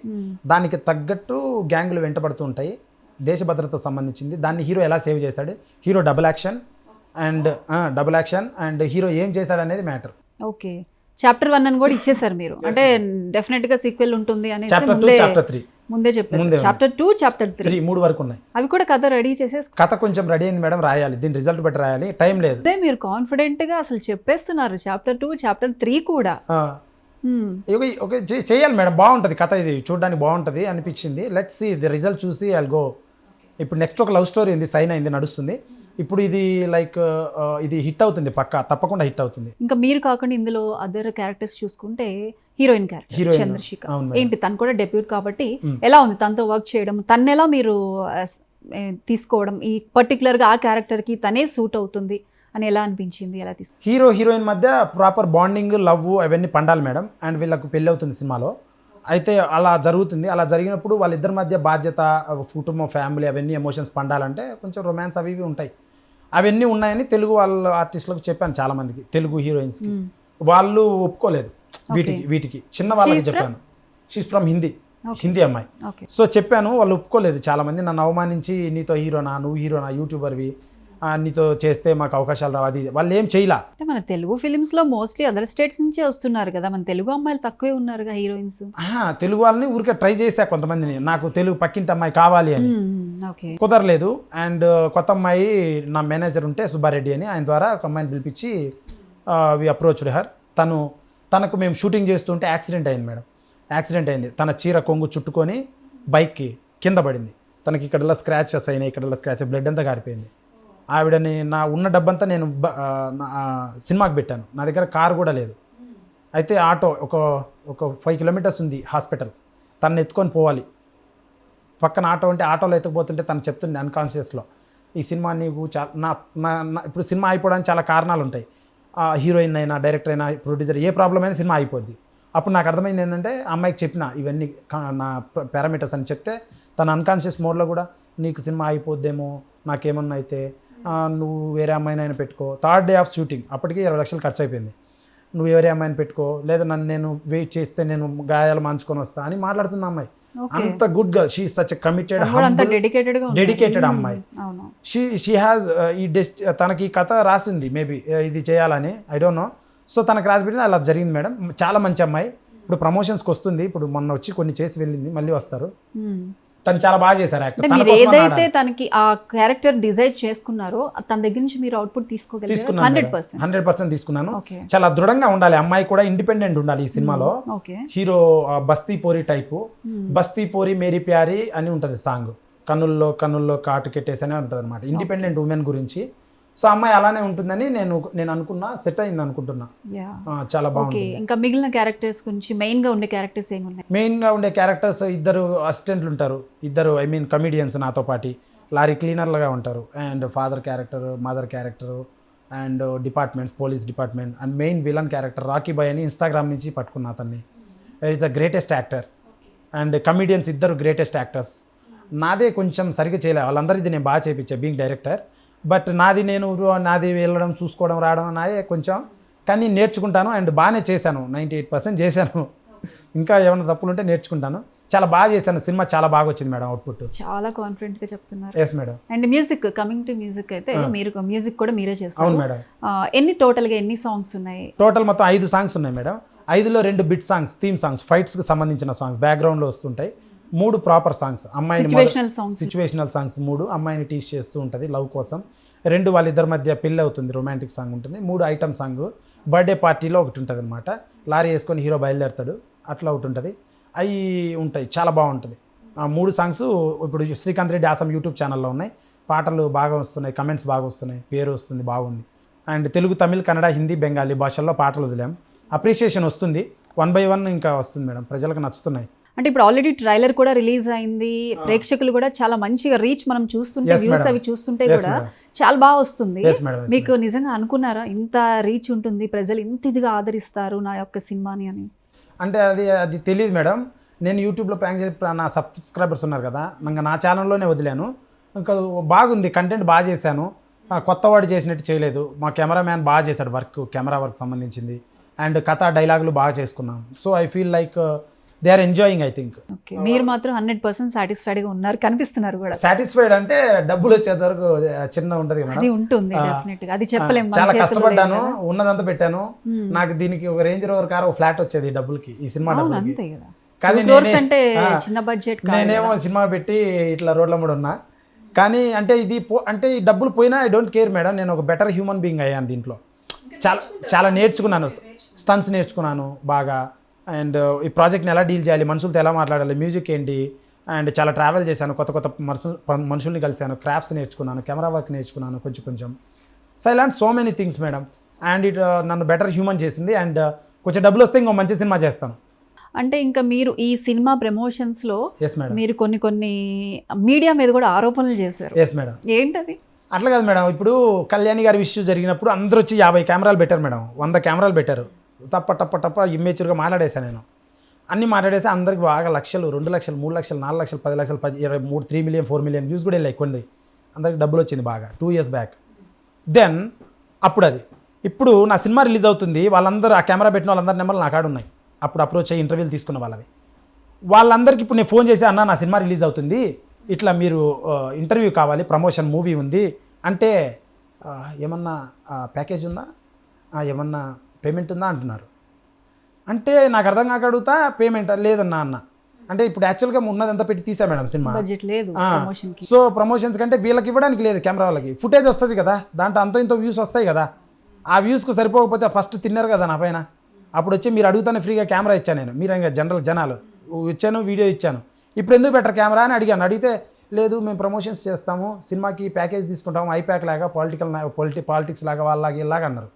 దానికి తగ్గట్టు గ్యాంగులు వెంటబడుతూ ఉంటాయి. దేశ భద్రత సంబంధించింది. దాన్ని హీరో ఎలా సేవ్ చేశాడు, hero double action and hero ఏం చేశాడు అనేది మ్యాటర్. ఓకే. చాప్టర్ 1 అని కూడా ఇచ్చేసారు మీరు, అంటే డెఫినెట్ గా సీక్వెల్ ఉంటుంది అనేసి చాప్టర్ 2, చాప్టర్ 3 ముందే చెప్పారు. చాప్టర్ 2, చాప్టర్ 3 3 వరకు ఉన్నాయి. అవి కూడా కథ రెడీ చేసేసి, కథ కొంచెం రెడీ అయింది మేడం, రాయాలి, దీని రిజల్ట్ బట్టి రాయాలి, టైం లేదు. అదే మీరు కాన్ఫిడెంట్ గా అసలు చెప్పేస్తున్నారు. చాప్టర్ 2, చాప్టర్ 3 కూడా ఓకే చేయాలి మేడం, బాగుంటుంది కథ, ఇది చూడడానికి బాగుంటుంది అనిపించింది. లెట్స్ సీ ది రిజల్ట్ చూసి ఐల్ గో. ఇప్పుడు నెక్స్ట్ ఒక లవ్ స్టోరీ ఉంది, సైన్ అయింది, నడుస్తుంది. ఇప్పుడు ఇది లైక్ ఇది హిట్ అవుతుంది, తప్పకుండా హిట్ అవుతుంది. ఇంకా మీరు కాకుండా ఇందులో అదర్ క్యారెక్టర్స్ చూసుకుంటే హీరోయిన్ క్యారెక్టర్ చంద్రశిఖ, ఏంటి తను కూడా డెబ్యూట్ కాబట్టి ఎలా ఉంది తనతో వర్క్ చేయడం? తను ఎలా మీరు తీసుకోవడం, ఈ పర్టికులర్ గా ఆ క్యారెక్టర్ కి తనే సూట్ అవుతుంది అని ఎలా అనిపించింది? ఎలా తీసుకు హీరో హీరోయిన్ మధ్య ప్రాపర్ బాండింగ్, లవ్ అవన్నీ పండాలి మేడం. అండ్ వీళ్ళకు పెళ్ళి అవుతుంది సినిమాలో. అయితే అలా జరుగుతుంది. అలా జరిగినప్పుడు వాళ్ళిద్దరి మధ్య బాధ్యత, కుటుంబం, ఫ్యామిలీ అవన్నీ ఎమోషన్స్ పండాలంటే కొంచెం రొమాన్స్ అవి ఇవి ఉంటాయి. అవన్నీ ఉన్నాయని తెలుగు వాళ్ళ ఆర్టిస్టులకు చెప్పాను, చాలామందికి, తెలుగు హీరోయిన్స్కి. వాళ్ళు ఒప్పుకోలేదు వీటికి. చిన్న వాళ్ళకి చెప్పాను. షీస్ ఫ్రమ్ హిందీ అమ్మాయి. సో చెప్పాను, వాళ్ళు ఒప్పుకోలేదు. చాలామంది నన్ను అవమానించి, నీతో హీరోనా, నువ్వు హీరోనా, యూట్యూబర్వి, నీతో చేస్తే మాకు అవకాశాలు రావు, అది వాళ్ళు ఏం చేయలా. అంటే మన తెలుగు ఫిలిమ్స్ లో మోస్ట్లీ అదర్ స్టేట్స్ నుంచే వస్తున్నారు కదా, మన తెలుగు అమ్మాయిలు తక్కువే ఉన్నారుగా హీరోయిన్స్. తెలుగు వాళ్ళని ఊరికే ట్రై చేశా కొంతమందిని, నాకు తెలుగు పక్కింటి అమ్మాయి కావాలి అని. కుదరలేదు. అండ్ కొత్త అమ్మాయి నా మేనేజర్ ఉంటే సుబ్బారెడ్డి అని, ఆయన ద్వారా ఒక అమ్మాయిని పిలిపించి వి అప్రోచ్డ్ హర్. తనకు మేము షూటింగ్ చేస్తుంటే యాక్సిడెంట్ అయింది మేడం. యాక్సిడెంట్ అయింది, తన చీర కొంగు చుట్టుకొని బైక్కి కింద పడింది. తనకి ఇక్కడలా స్క్రాచెస్ అయినాయి, ఇక్కడలా స్క్రాచ్, బ్లడ్ అంతా కారిపోయింది. ఆవిడని నా ఉన్న డబ్బంతా నేను సినిమాకి పెట్టాను. నా దగ్గర కారు కూడా లేదు. అయితే ఆటో ఒక 5 కిలోమీటర్స్ ఉంది హాస్పిటల్, తనని ఎత్తుకొని పోవాలి. పక్కన ఆటో ఉంటే ఆటోలో ఎత్తుకుపోతుంటే తను చెప్తుంది అన్కాన్షియస్లో, ఈ సినిమా నీకు నా ఇప్పుడు సినిమా అయిపోవడానికి చాలా కారణాలు ఉంటాయి. హీరోయిన్ అయినా, డైరెక్టర్ అయినా, ప్రొడ్యూసర్, ఏ ప్రాబ్లం అయినా సినిమా అయిపోద్ది. అప్పుడు నాకు అర్థమైంది ఏంటంటే, అమ్మాయికి చెప్పిన ఇవన్నీ నా పారామీటర్స్ అని చెప్తే, తన అన్కాన్షియస్ మోడ్లో కూడా నీకు సినిమా అయిపోద్దేమో, నాకేమన్నా అయితే నువ్వు వేరే అమ్మాయినైనా పెట్టుకో. 3rd డే ఆఫ్ షూటింగ్, అప్పటికి 20 లక్షలు ఖర్చు అయిపోయింది. నువ్వు వేరే అమ్మాయిని పెట్టుకో, లేదా నేను వెయిట్ చేస్తే నేను గాయాలు మాంచుకొని వస్తా అని మాట్లాడుతున్న అమ్మాయి. అంత good girl, she is such a committed, dedicated అమ్మాయి. షీ హ్యాస్ తనకి కథ రాసింది, మేబీ ఇది చేయాలని, ఐ డోంట్ నో. సో తనకు రాసి పెట్టింది, అలా జరిగింది మేడం. చాలా మంచి అమ్మాయి. ఇప్పుడు ప్రమోషన్స్కి వస్తుంది, ఇప్పుడు మొన్న వచ్చి కొన్ని చేసి వెళ్ళింది, మళ్ళీ వస్తారు. తను చాలా బాగా చేశారు యాక్టర్. మీరు ఏదైతే తనకి ఆ క్యారెక్టర్ డిజైన్ చేసుకున్నారో తన దగ్గర నుంచి మీరు అవుట్పుట్ తీసుకోగలిగారు? 100% తీసుకున్నాను. చాలా దృఢంగా ఉండాలి అమ్మాయి కూడా, ఇండిపెండెంట్ ఉండాలి ఈ సినిమాలో. హీరో బస్తీ పోరి టైపు, బస్తీ పోరి మేరీ ప్యారీ అని ఉంటుంది సాంగ్, కన్నుల్లో కాటు కెట్టేసి అని ఉంటుంది అనమాట, ఇండిపెండెంట్ ఉమెన్ గురించి. సో అమ్మాయి అలానే ఉంటుందని నేను అనుకున్నా, సెట్ అయింది అనుకుంటున్నా. చాలా బాగుంది. ఇంకా మిగిలిన క్యారెక్టర్స్ గురించి, మెయిన్గా ఉండే క్యారెక్టర్స్ ఏమున్నాయి? మెయిన్గా ఉండే క్యారెక్టర్స్ 2 అసిస్టెంట్లు ఉంటారు, 2 ఐ మీన్ కమిడియన్స్ నాతో పాటు, లారీ క్లీనర్లుగా ఉంటారు. And father character, mother character, and departments, police department, and main villain character Rocky boy అని ఇన్స్టాగ్రామ్ నుంచి పట్టుకున్నా అతన్ని. Is a greatest actor. And comedians 2 greatest actors. నాదే కొంచెం సరిగ్గా చేయలేదు, వాళ్ళందరిది నేను బాగా చేయించా బీయింగ్ డైరెక్టర్. బట్ నాది వెళ్ళడం, చూసుకోవడం, రావడం నాదే కొంచెం, కానీ నేర్చుకుంటాను. అండ్ బాగానే చేశాను, 98% చేశాను. ఇంకా ఏమైనా తప్పులు ఉంటే నేర్చుకుంటాను. చాలా బాగా చేశాను, సినిమా చాలా బాగా వచ్చింది మేడం అవుట్పుట్. చాలా కాన్ఫిడెంట్ గా చెప్తున్నారు. Yes madam. And music, coming to music అయితే మీరు మ్యూజిక్ కూడా మీరే చేస్తారు. అవును మేడం. ఎన్ని సాంగ్స్ ఉన్నాయి? టోటల్ మొత్తం 5 సాంగ్స్ ఉన్నాయి మేడం. 5లో 2 బిట్ సాంగ్స్, థీమ్ సాంగ్స్, ఫైట్స్కి సంబంధించిన సాంగ్స్ బ్యాక్గ్రౌండ్లో వస్తుంటాయి. 3 ప్రాపర్ సాంగ్స్, అమ్మాయిని సిచ్యువేషనల్ సాంగ్స్ 3 అమ్మాయిని టీచ్ చేస్తూ ఉంటుంది లవ్ కోసం. 2 వాళ్ళిద్దరి మధ్య పెళ్ళి అవుతుంది, రొమాంటిక్ సాంగ్ ఉంటుంది. 3 ఐటమ్ సాంగ్ బర్త్డే పార్టీలో ఒకటి ఉంటుంది అనమాట, లారీ వేసుకొని హీరో బయలుదేరుతాడు, అట్లా ఒకటి ఉంటుంది. అవి ఉంటాయి, చాలా బాగుంటుంది. 3 సాంగ్స్ ఇప్పుడు శ్రీకాంత్ రెడ్డి ఆసం యూట్యూబ్ ఛానల్లో ఉన్నాయి. పాటలు బాగా వస్తున్నాయి, కమెంట్స్ బాగా వస్తున్నాయి, పేరు వస్తుంది, బాగుంది. అండ్ తెలుగు, తమిళ్, కన్నడ, హిందీ, బెంగాలీ భాషల్లో పాటలు వదిలాం. అప్రిషియేషన్ వస్తుంది, 1 by 1 ఇంకా వస్తుంది మేడం, ప్రజలకు నచ్చుతున్నాయి. అంటే ఇప్పుడు ఆల్రెడీ ట్రైలర్ కూడా రిలీజ్ అయింది, ప్రేక్షకులు కూడా చాలా మంచిగా రీచ్ మనం చూస్తుంటే, వ్యూస్ అవి చూస్తుంటే కూడా చాలా బాగా వస్తుంది. మీకు నిజంగా అనుకున్నారా ఇంత రీచ్ ఉంటుంది, ప్రజలు ఇంత ఇదిగా ఆదరిస్తారు నా యొక్క సినిమాని అని? అంటే అది తెలియదు మేడం. నేను యూట్యూబ్లో ప్రాంక్ చేసి నా సబ్స్క్రైబర్స్ ఉన్నారు కదా, ఇంకా నా ఛానల్లోనే వదిలాను. ఇంకా బాగుంది, కంటెంట్ బాగా చేశాను, కొత్త వాడు చేసినట్టు చేయలేదు. మా కెమెరామ్యాన్ బాగా చేశాడు వర్క్, కెమెరా వర్క్ సంబంధించింది. అండ్ కథ డైలాగులు బాగా చేసుకున్నాం. So I feel like they are enjoying, I think. Okay, మీరు మాత్రం 100% సాటిస్ఫైడ్గా ఉన్నారు, కనిపిస్తున్నారు కూడా. సాటిస్ఫైడ్ అంటే డబ్బులు వచ్చే వరకు చిన్న ఉంటుంది కదా, అది ఉంటుంది డెఫినెట్గా, అది చెప్పలేము. చాలా కష్టపడ్డాను, ఉన్నదంతా పెట్టాను. నాకు దీనికి ఒక రేంజ్ రోవర్ కార్, ఒక ఫ్లాట్ వచ్చేది డబ్బులకి, ఈ సినిమా డబ్బులకి. అంతే కదా, కానీ అంటే చిన్న బడ్జెట్. నేనేమో సినిమా పెట్టి ఇట్లా రోడ్ల మీద ఉన్నా. కానీ అంటే అంటే ఈ డబ్బులు పోయినా ఐ డోంట్ కేర్ మేడం. నేను ఒక బెటర్ హ్యూమన్ బీయింగ్ అయ్యాను దీంట్లో. చాలా నేర్చుకున్నాను, స్టంట్స్ నేర్చుకున్నాను బాగా. అండ్ ఈ ప్రాజెక్ట్ని ఎలా డీల్ చేయాలి, మనుషులతో ఎలా మాట్లాడాలి, మ్యూజిక్ ఏంటి. అండ్ చాలా ట్రావెల్ చేశాను, కొత్త మనుషుల్ని కలిశాను, క్రాఫ్ట్స్ నేర్చుకున్నాను, కెమెరా వర్క్ నేర్చుకున్నాను కొంచెం. So I learn so many things madam. And it నన్ను బెటర్ హ్యూమన్ చేసింది. అండ్ కొంచెం డబ్బులు వస్తే ఇంకో మంచి సినిమా చేస్తాను. అంటే ఇంకా మీరు ఈ సినిమా ప్రమోషన్స్లో ఎస్ మేడం, మీరు కొన్ని మీడియా మీద కూడా ఆరోపణలు చేశారు. Yes madam. ఏంటది? అట్లా కాదు మేడం, ఇప్పుడు కళ్యాణి గారి ఇష్యూ జరిగినప్పుడు అందరూ వచ్చి 50 కెమెరాలు పెట్టారు మేడం, 100 కెమెరాలు పెట్టారు. టప్ప ఇమ్మేచ్యూర్గా మాట్లాడేశాను నేను. అన్నీ మాట్లాడేసి అందరికి బాగా లక్షలు, 2 లక్షలు, 3 లక్షలు, 4 లక్షలు, 10 లక్షలు, 23, 3 మిలియన్, 4 మిలియన్ వ్యూస్ కూడా వెళ్ళాయి కొన్ని. అందరికి డబ్బులు వచ్చింది బాగా 2 years బ్యాక్. దెన్ అప్పుడు అది, ఇప్పుడు నా సినిమా రిలీజ్ అవుతుంది, వాళ్ళందరూ ఆ కెమెరా పెట్టిన వాళ్ళందరి నెంబర్లు నా కాడ ఉన్నాయి. అప్పుడు అప్రోచ్ అయ్యి ఇంటర్వ్యూలు తీసుకున్న వాళ్ళందరికీ ఇప్పుడు నేను ఫోన్ చేసి, అన్న నా సినిమా రిలీజ్ అవుతుంది, ఇట్లా మీరు ఇంటర్వ్యూ కావాలి, ప్రమోషన్ మూవీ ఉంది అంటే ఏమన్నా ప్యాకేజ్ ఉందా, ఏమన్నా పేమెంట్ ఉందా అంటున్నారు. అంటే నాకు అర్థం కాక అడుగుతా, పేమెంట్ లేదన్నా అన్న. అంటే ఇప్పుడు యాక్చువల్గా ఉన్నదంతా పెట్టి తీసా మేడం సినిమా, బడ్జెట్ లేదు. సో ప్రమోషన్స్ కంటే వీళ్ళకి ఇవ్వడానికి లేదు, కెమెరా వాళ్ళకి ఫుటేజ్ వస్తుంది కదా, దాంట్లో అంతో ఇంతో వ్యూస్ వస్తాయి కదా. ఆ వ్యూస్కు సరిపోకపోతే ఫస్ట్ తిన్నారు కదా నా పైన. అప్పుడు వచ్చి మీరు అడుగుతానే ఫ్రీగా కెమెరా ఇచ్చాను నేను, మీరు ఇంకా జనాలు ఇచ్చాను, వీడియో ఇచ్చాను, ఇప్పుడు ఎందుకు బెటర్ కెమెరా అని అడిగాను. అడిగితే లేదు మేము ప్రమోషన్స్ చేస్తాము, సినిమాకి ప్యాకేజ్ తీసుకుంటాము, ఐప్యాక్ లాగా, పాలిటిక్స్ లాగా, వాళ్ళలాగా ఇలాగా అన్నారు.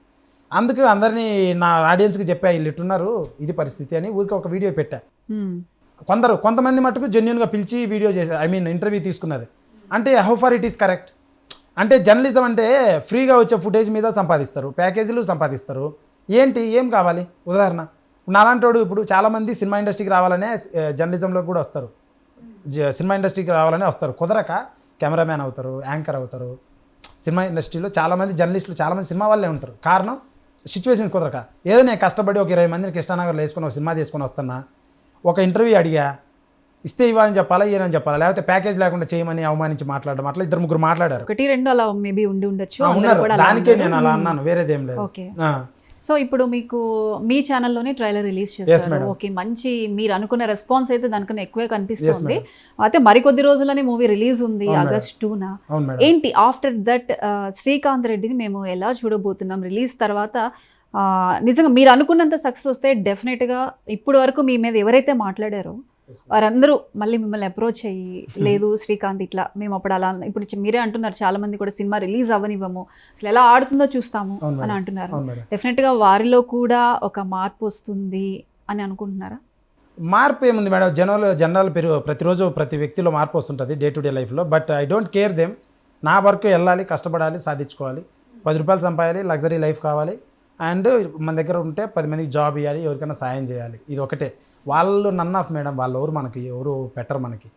అందుకు అందరినీ నా ఆడియన్స్కి చెప్పా, వీళ్ళు ఇట్టున్నారు, ఇది పరిస్థితి అని ఊరికి ఒక వీడియో పెట్టా. కొంతమంది మటుకు జెన్యున్గా పిలిచి వీడియో చేశారు, ఇంటర్వ్యూ తీసుకున్నారు. అంటే how far it is correct? అంటే జర్నలిజం అంటే ఫ్రీగా వచ్చే ఫుటేజ్ మీద సంపాదిస్తారు, ప్యాకేజీలు సంపాదిస్తారు. ఏం కావాలి? ఉదాహరణ నాలాంటోడు ఇప్పుడు చాలామంది సినిమా ఇండస్ట్రీకి రావాలనే జర్నలిజంలో కూడా వస్తారు, సినిమా ఇండస్ట్రీకి రావాలనే వస్తారు, కుదరక కెమెరామ్యాన్ అవుతారు, యాంకర్ అవుతారు. సినిమా ఇండస్ట్రీలో చాలామంది జర్నలిస్టులు, చాలామంది సినిమా వాళ్ళే ఉంటారు. కారణం సిచ్యువేషన్స్ కుదరక. ఏదో నేను కష్టపడి ఒక 20 మందిని కృష్ణానగర్లో వేసుకొని ఒక సినిమా తీసుకొని వస్తున్నా, ఒక ఇంటర్వ్యూ అడిగా, ఇస్తే ఇవ్వాలని చెప్పాలా, ఇయ్యనని చెప్పాలా, లేకపోతే ప్యాకేజ్ లేకుండా చేయమని అవమానించి మాట్లాడడం, అట్లా 2-3 మాట్లాడారు. 1-2 అలా మేబీ ఉండి ఉండొచ్చు, ఉన్నారు. దానికే నేను అలా అన్నాను, వేరేదేం లేదు. సో ఇప్పుడు మీకు మీ ఛానల్లోనే ట్రైలర్ రిలీజ్ చేస్తారు. ఓకే, మంచి మీరు అనుకున్న రెస్పాన్స్ అయితే దానికన్నా ఎక్కువే కనిపిస్తుంది. అయితే మరికొద్ది రోజుల్లోనే మూవీ రిలీజ్ ఉంది, August 2న. ఏంటి ఆఫ్టర్ దట్ శ్రీకాంత్ రెడ్డిని మేము ఎలా చూడబోతున్నాం రిలీజ్ తర్వాత? నిజంగా మీరు అనుకున్నంత సక్సెస్ వస్తే డెఫినెట్గా ఇప్పుడు వరకు మీ మీద ఎవరైతే మాట్లాడారో వారందరూ మళ్ళీ మిమ్మల్ని అప్రోచ్ అయ్యి, లేదు శ్రీకాంత్ ఇట్లా మేము అప్పుడు అలా, ఇప్పుడు మీరే అంటున్నారు చాలా మంది కూడా సినిమా రిలీజ్ అవ్వనివ్వము, అసలు ఎలా ఆడుతుందో చూస్తాము అని అంటున్నారు. డెఫినెట్గా వారిలో కూడా ఒక మార్పు వస్తుంది అని అనుకుంటున్నారా? మార్పు ఏముంది మేడం, జనరల్ ప్రతిరోజు ప్రతి వ్యక్తిలో మార్పు వస్తుంటుంది డే టు డే లైఫ్లో. But I don't care them. నా వర్క్ వెళ్ళాలి, కష్టపడాలి, సాధించుకోవాలి, 10 రూపాయలు సంపాదాలి, లగ్జరీ లైఫ్ కావాలి. అండ్ మన దగ్గర ఉంటే 10 మందికి జాబ్ ఇవ్వాలి, ఎవరికైనా సాయం చేయాలి. ఇది ఒకటే. వాళ్ళు నన్ ఆఫ్ మేడం, వాళ్ళు ఎవరు పెట్టరు మనకి.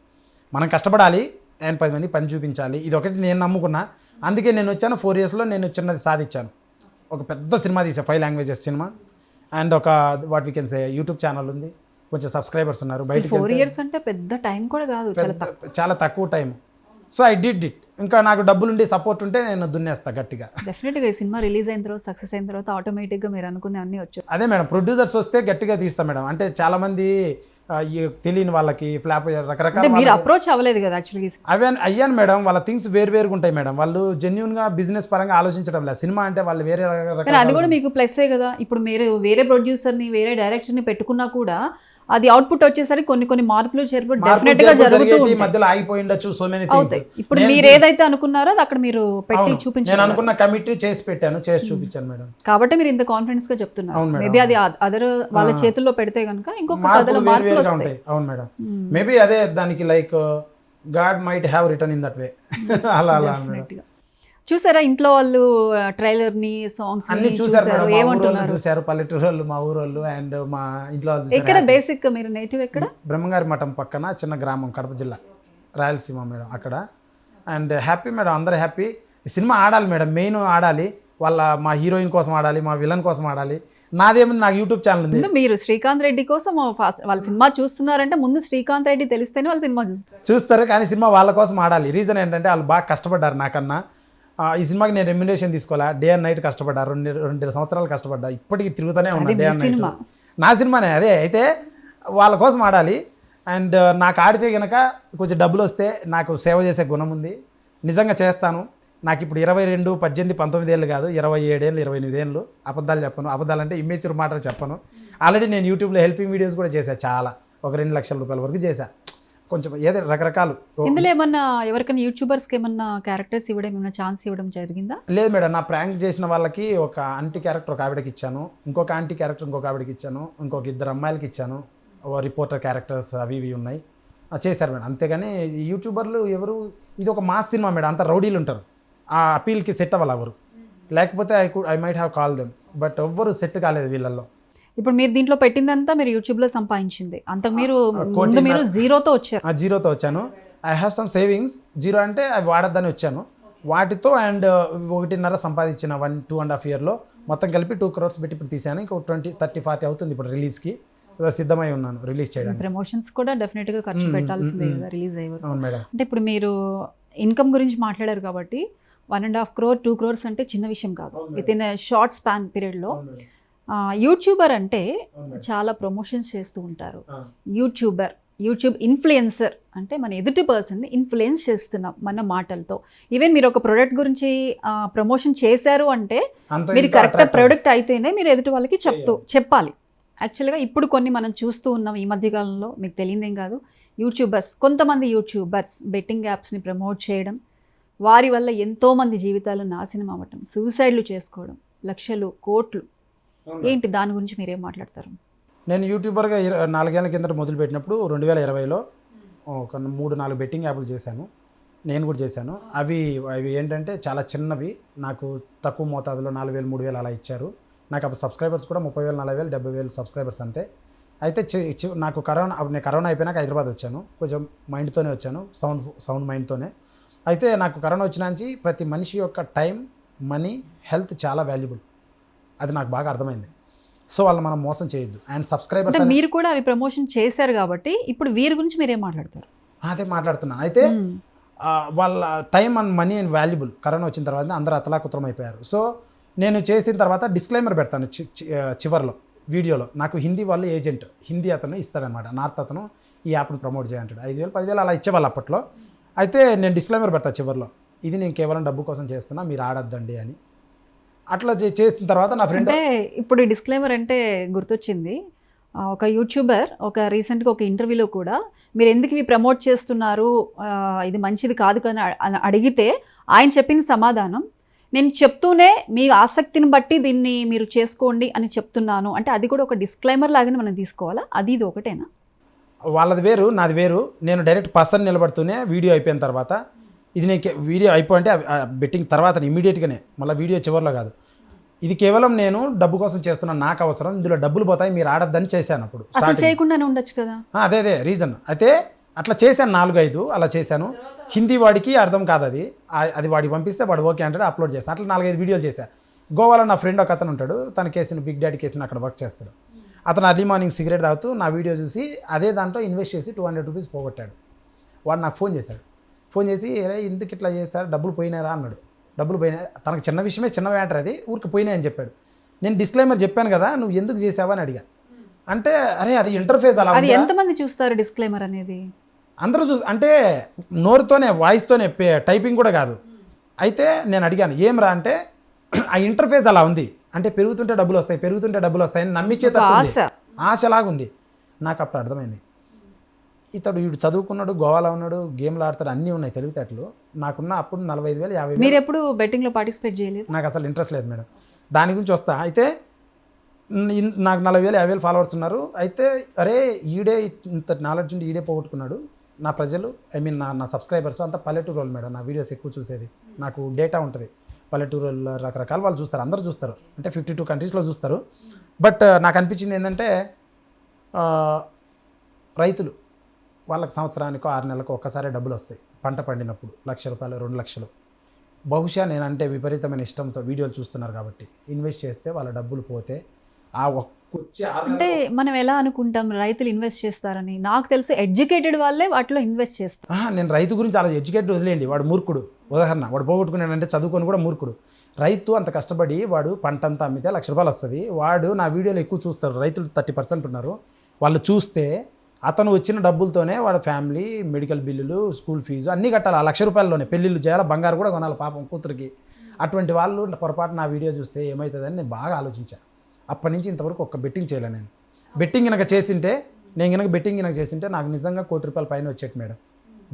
మనం కష్టపడాలి అండ్ 10 మందికి పని చూపించాలి. ఇది ఒకటి నేను నమ్ముకున్నా. అందుకే నేను వచ్చాను 4 yearsలో నేను చిన్నది సాధించాను. ఒక పెద్ద సినిమా తీసా, 5 languages సినిమా. అండ్ ఒక what we can say YouTube channel ఉంది, కొంచెం సబ్స్క్రైబర్స్ ఉన్నారు. బయటికి 4 years అంటే పెద్ద టైం కూడా కాదు, చాలా చాలా తక్కువ time. So I did it. ఇంకా నాకు డబ్బులుండి సపోర్ట్ ఉంటే నేను దున్నేస్తా గట్టిగా. డెఫినెట్గా ఈ సినిమా రిలీజ్ అయిన తర్వాత, సక్సెస్ అయిన తర్వాత ఆటోమేటిక్గా మీరు అనుకునే అన్నీ వచ్చాయి. అదే మేడం, ప్రొడ్యూసర్స్ వస్తే గట్టిగా తీస్తా మేడం. అంటే చాలామంది తెలియని వాళ్ళకి ఫ్లాప్ రకరకాల మీరు అప్రోచ్ అవ్వలేదు కదా యాక్చువల్గా? అయ్యాను మేడం. వాళ్ళ థింగ్స్ వేరుగా ఉంటాయి మేడం. వాళ్ళు జెన్యున్గా బిజినెస్ పరంగా ఆలోచించడం లేదు. సినిమా అంటే వాళ్ళు వేరే కానీ అది కూడా మీకు ప్లస్సే కదా. ఇప్పుడు మీరు వేరే ప్రొడ్యూసర్ని, వేరే డైరెక్టర్ని పెట్టుకున్నా కూడా అది అవుట్పుట్ వచ్చేసరికి కొన్ని మార్పులు చేర్పులు డెఫినెట్ గా జరుగుతూ ఉంటాయి. మధ్యలో ఆగిపోయి ఉండొచ్చు సో మెనీ థింగ్స్. ఇప్పుడు మీరు ఏదైతే అనుకున్నారో అది అక్కడ మీరు పెట్టి చూపించారు. నేను అనుకున్న కమిటీ చేసి పెట్టాను, చేసి చూపించాను మేడం. కాబట్టి మీరు ఇంత కాన్ఫిడెన్స్ గా చెప్తున్నారు. మేబీ అది అదర్ వాళ్ళ చేతుల్లో పెడితే కనుక ఇంకొక కథలో మార్పులు వస్తాయి. అవును మేడం, మేబీ అదే దానికి like God might have return in that వే. అలా చూసారా ఇంట్లో వాళ్ళు ట్రైలర్ ని, సాంగ్స్ అన్ని చూసారు, ఏమంటున్నారు చూసారు. పల్లెటూరు వాళ్ళు, మా ఊరోళ్ళు అండ్ మా ఇంట్లో వాళ్ళు. ఎక్కడ బేసిక్ మీరు నేటివ్ ఎక్కడ? బ్రహ్మంగారి మఠం పక్కన చిన్న గ్రామం, కడప జిల్లా, రాయలసీమ మేడం అక్కడ. అండ్ హ్యాపీ మేడం, అందరూ హ్యాపీ. ఈ సినిమా ఆడాలి మేడం, మెయిన్ ఆడాలి. మా హీరోయిన్ కోసం ఆడాలి, మా విలన్ కోసం ఆడాలి. నాదేముంది, నాకు యూట్యూబ్ ఛానల్ ఉంది. మీరు శ్రీకాంత్ రెడ్డి కోసం వాళ్ళ సినిమా చూస్తున్నారంటే ముందు శ్రీకాంత్ రెడ్డి తెలిస్తేనే వాళ్ళు సినిమా చూస్తారు. కానీ సినిమా వాళ్ళ కోసం ఆడాలి. రీజన్ ఏంటంటే వాళ్ళు బాగా కష్టపడ్డారు నాకన్నా. ఈ సినిమాకి నేను రెమ్యునరేషన్ తీసుకోవాలా, డే అండ్ నైట్ కష్టపడ్డా, 2 సంవత్సరాలు కష్టపడ్డా, ఇప్పటికీ తిరుగుతూనే ఉన్నా డే అండ్ నైట్. నా సినిమానే అదే. అయితే వాళ్ళ కోసం ఆడాలి. అండ్ నాకు ఆడితే కనుక కొంచెం డబ్బులు వస్తే నాకు సేవ చేసే గుణం ఉంది, నిజంగా చేస్తాను. నాకు ఇప్పుడు 22, 18, 19 ఏళ్ళు కాదు, 27 ఏళ్ళు, 28 ఏళ్ళు. అబద్ధాలు చెప్పను. అబద్ధాలు అంటే ఇమ్మేచ్యూర్ మాటలు చెప్పను. ఆల్రెడీ నేను యూట్యూబ్లో హెల్పింగ్ వీడియోస్ కూడా చేశాను, చాలా, ఒక 2 లక్షల రూపాయల వరకు చేశా. కొంచెం ఏదో రకరకాలు. ఇందులో ఏమన్నా ఎవరికైనా యూట్యూబర్స్కి ఏమన్నా క్యారెక్టర్స్ ఇవ్వడం, ఏమన్నా ఛాన్స్ ఇవ్వడం జరిగిందా? లేదు మేడం, నా ప్రాంక్ చేసిన వాళ్ళకి ఒక ఆంటీ క్యారెక్టర్ ఒక ఆవిడకి ఇచ్చాను, ఇంకొక ఆంటీ క్యారెక్టర్ ఇంకొక ఆవిడకి ఇచ్చాను, ఇంకొక 2 అమ్మాయిలకి ఇచ్చాను, రిపోర్టర్ క్యారెక్టర్స్ అవి ఇవి ఉన్నాయి, చేశారు మేడం. అంతేగాని ఈ యూట్యూబర్లు ఎవరు, ఇది ఒక మాస్ సినిమా మేడం, అంత రౌడీలు ఉంటారు. ఆ అపీల్కి సెట్ అవ్వాలి ఎవరు, లేకపోతే I might have call them, but ఎవ్వరు సెట్ కాలేదు వీళ్ళల్లో. ఇప్పుడు మీరు దీంట్లో పెట్టిందంతా మీరు యూట్యూబ్లో సంపాదించింది, అంత మీరు జీరోతో వచ్చారు? జీరోతో వచ్చాను. I have some savings. Zero అంటే అవి వాడద్దని వచ్చాను, వాటితో అండ్ 1.5 సంపాదించిన 1-2.5 ఇయర్లో మొత్తం కలిపి 2 crores పెట్టి ఇప్పుడు తీసాను. ఇంకో 20, 30, 40 అవుతుంది ఇప్పుడు రిలీజ్కి. సిద్ధమై ఉన్నాను రిలీజ్ చేయడానికి. ప్రమోషన్స్ కూడా డెఫినెట్గా ఖర్చు పెట్టాల్సిందే కదా రిలీజ్ అయ్యారు. అవును మేడం. అంటే ఇప్పుడు మీరు ఇన్కమ్ గురించి మాట్లాడారు కాబట్టి 1.5 crore, 2 crores అంటే చిన్న విషయం కాదు విత్ ఇన్ షార్ట్ స్పాన్ పీరియడ్లో. యూట్యూబర్ అంటే చాలా ప్రమోషన్స్ చేస్తూ ఉంటారు. యూట్యూబ్ ఇన్ఫ్లుయెన్సర్ అంటే మన ఎదుటి పర్సన్ని ఇన్ఫ్లుయెన్స్ చేస్తున్నాం మన మాటలతో. ఈవెన్ మీరు ఒక ప్రోడక్ట్ గురించి ప్రమోషన్ చేశారు అంటే మీరు కరెక్ట్ ప్రోడక్ట్ అయితేనే మీరు ఎదుటి వాళ్ళకి చెప్పాలి. యాక్చువల్గా ఇప్పుడు కొన్ని మనం చూస్తూ ఉన్నాం ఈ మధ్యకాలంలో, మీకు తెలియదేం కాదు, కొంతమంది యూట్యూబర్స్ బెట్టింగ్ యాప్స్ని ప్రమోట్ చేయడం, వారి వల్ల ఎంతోమంది జీవితాలు నాశనం అవ్వటం, సూసైడ్లు చేసుకోవడం, లక్షలు, కోట్లు. ఏంటి దాని గురించి మీరేం మాట్లాడతారు? నేను యూట్యూబర్గా 4 ఏళ్ల కిందట మొదలుపెట్టినప్పుడు 2020లో ఒక 3-4 బెట్టింగ్ యాప్లు చేశాను, నేను కూడా చేశాను. అవి ఏంటంటే చాలా చిన్నవి, నాకు తక్కువ మోతాదులో 4,000, 3,000 అలా ఇచ్చారు. నాకు అప్పుడు సబ్స్క్రైబర్స్ కూడా 30,000, 40,000, 70,000 సబ్స్క్రైబర్స్ అంతే. అయితే నాకు నేను కరోనా అయిపోయినాక హైదరాబాద్ వచ్చాను, కొంచెం మైండ్తోనే వచ్చాను, సౌండ్ మైండ్తోనే. అయితే నాకు కరోనా వచ్చినాంచి ప్రతి మనిషి యొక్క టైం, మనీ, హెల్త్ చాలా వాల్యుబుల్, అది నాకు బాగా అర్థమైంది. సో వాళ్ళు మనం మోసం చేయొద్దు. అండ్ సబ్స్క్రైబర్స్ మీరు కూడా అవి ప్రమోషన్ చేశారు కాబట్టి ఇప్పుడు వీరి గురించి మీరేం మాట్లాడతారు? అదే మాట్లాడుతున్నాను. అయితే వాళ్ళ time and money and valuable. Corona వచ్చిన తర్వాత అందరూ అతలాకుతలం అయిపోయారు. సో నేను చేసిన తర్వాత డిస్క్లైమర్ పెడతాను చివర్లో వీడియోలో. నాకు హిందీ వాళ్ళు ఏజెంట్, హిందీ అతను ఇస్తాడనమాట, నార్త్ అతను ఈ యాప్ను ప్రమోట్ చేయంటాడు. 5,000, 10,000 అలా ఇచ్చేవాళ్ళు అప్పట్లో. అయితే నేను డిస్క్లైమర్ పెడతాను చివర్లో, ఇది నేను కేవలం డబ్బు కోసం చేస్తున్నా, మీరు ఆడొద్దండి అని. అట్లా చేసిన తర్వాత నా ఫ్రెండ్, అంటే ఇప్పుడు డిస్క్లైమర్ అంటే గుర్తొచ్చింది, ఒక యూట్యూబర్ రీసెంట్గా ఒక ఇంటర్వ్యూలో కూడా మీరు ఎందుకు ఇవి ప్రమోట్ చేస్తున్నారు, ఇది మంచిది కాదు అని అడిగితే ఆయన చెప్పిన సమాధానం, నేను చెప్తూనే మీ ఆసక్తిని బట్టి దీన్ని మీరు చేసుకోండి అని చెప్తున్నాను. అంటే అది కూడా ఒక డిస్క్లైమర్ లాగానే మనం తీసుకోవాలా? అది ఇది ఒకటేనా? వాళ్ళది వేరు, నాది వేరు. నేను డైరెక్ట్ పర్సన్ నిలబడుతూనే వీడియో అయిపోయిన తర్వాత, ఇది నేను వీడియో అయిపోయింటే బెట్టింగ్ తర్వాత ఇమీడియట్గానే, మళ్ళీ వీడియో చివరిలో కాదు, ఇది కేవలం నేను డబ్బు కోసం చేస్తున్నాను, నాకు అవసరం, ఇందులో డబ్బులు పోతాయి, మీరు ఆడద్దని చేశాను. అప్పుడు అసలు చేయకుండానే ఉండొచ్చు కదా. అదే రీజన్. అయితే అట్లా చేశాను, 4-5 అలా చేశాను. హిందీ వాడికి అర్థం కాదు, అది వాడికి పంపిస్తే వాడు ఓకే అంటాడు, అప్లోడ్ చేస్తాను. అట్లా 4-5 వీడియోలు చేశాను. గోవాలో నా ఫ్రెండ్ ఒక అతను ఉంటాడు, తన కేసుని బిగ్ డాడీ కేసుని అక్కడ వర్క్ చేస్తాడు. అతను అర్లీ మార్నింగ్ సిగరెట్ తాగుతూ నా వీడియో చూసి అదే దాంట్లో ఇన్వెస్ట్ చేసి 200 రూపీస్ పోగొట్టాడు. వాడు నాకు ఫోన్ చేశాడు. ఫోన్ చేసి అరే ఎందుకు ఇట్లా చేశారు, డబ్బులు పోయినారా అన్నాడు. డబ్బులు పోయినాయి, తనకు చిన్న విషయమే, చిన్న మ్యాటర్ అది, ఊరికి పోయినాయి అని చెప్పాడు. నేను డిస్క్లైమర్ చెప్పాను కదా, నువ్వు ఎందుకు చేసావా అని అడిగా. అంటే అరే అది ఇంటర్ఫేస్ అలా అది ఎంతమంది చూస్తారు డిస్క్లైమర్ అనేది? అందరూ అంటే నోరుతోనే, వాయిస్తోనే, టైపింగ్ కూడా కాదు. అయితే నేను అడిగాను ఏం రా అంటే ఆ ఇంటర్ఫేస్ అలా ఉంది, అంటే పెరుగుతుంటే డబ్బులు వస్తాయి, పెరుగుతుంటే డబ్బులు వస్తాయని నమ్మించే ఆశలాగుంది. నాకు అప్పుడు అర్థమైంది వీడు చదువుకున్నాడు, గోవాలో ఉన్నాడు, గేమ్లు ఆడతాడు, అన్నీ ఉన్నాయి తెలివితేటలు. నాకున్న అప్పుడు 45,000 50,000. మీరు ఎప్పుడు బెట్టింగ్లో పార్టిసిపేట్ చేయలేదు? నాకు అసలు ఇంట్రెస్ట్ లేదు మేడం, దాని గురించి వస్తా. అయితే నాకు 40,000 50,000 ఫాలోవర్స్ ఉన్నారు. అయితే అరే ఈడే ఇంత నాలెడ్జ్ ఉండి ఈడే పోగొట్టుకున్నాడు. నా ప్రజలు నా సబ్స్క్రైబర్స్ అంతా పల్లెటూరు వాళ్ళు మేడం, నా వీడియోస్ ఎక్కువ చూసేది. నాకు డేటా ఉంటుంది, పల్లెటూరు రకరకాల వాళ్ళు చూస్తారు, అందరూ చూస్తారు, అంటే 52 కంట్రీస్లో చూస్తారు. బట్ నాకు అనిపించింది ఏంటంటే రైతులు వాళ్ళకి సంవత్సరానికో 6 నెలలకు ఒక్కసారి డబ్బులు వస్తాయి, పంట పండినప్పుడు 1,00,000 రూపాయలు 2 లక్షలు. బహుశా నేనంటే విపరీతమైన ఇష్టంతో వీడియోలు చూస్తున్నారు కాబట్టి ఇన్వెస్ట్ చేస్తే వాళ్ళ డబ్బులు పోతే అంటే మనం ఎలా అనుకుంటాం రైతులు ఇన్వెస్ట్ చేస్తారని? నాకు తెలిసి ఎడ్యుకేటెడ్ వాళ్ళే వాటిలో ఇన్వెస్ట్ చేస్తారు. నేను రైతు గురించి అలా ఎడ్యుకేటెడ్ వదిలేండి, వాడు మూర్ఖుడు. ఉదాహరణ, వాడు పోగొట్టుకున్నాడంటే చదువుకొని కూడా మూర్ఖుడు. రైతు అంత కష్టపడి వాడు పంట అంతా అమ్మితే 1,00,000 రూపాయలు వస్తుంది. వాడు నా వీడియోలో ఎక్కువ చూస్తారు, రైతులు 30% ఉన్నారు. వాళ్ళు చూస్తే అతను వచ్చిన డబ్బులతోనే వాడు ఫ్యామిలీ మెడికల్ బిల్లులు, స్కూల్ ఫీజు అన్నీ కట్టాలి. 1,00,000 రూపాయల్లోనే పెళ్ళిళ్ళు చేయాలి, బంగారు కూడా కొనాలి పాపం కూతురికి. అటువంటి వాళ్ళు పొరపాటు నా వీడియో చూస్తే ఏమవుతుందని నేను బాగా ఆలోచించాను. అప్పటి నుంచి ఇంతవరకు ఒక్క బెట్టింగ్ చేయలేను నేను. బెట్టింగ్ కనుక చేసింటే, బెట్టింగ్ చేసింటే నాకు నిజంగా ₹1,00,00,000 పైన వచ్చేది మేడం.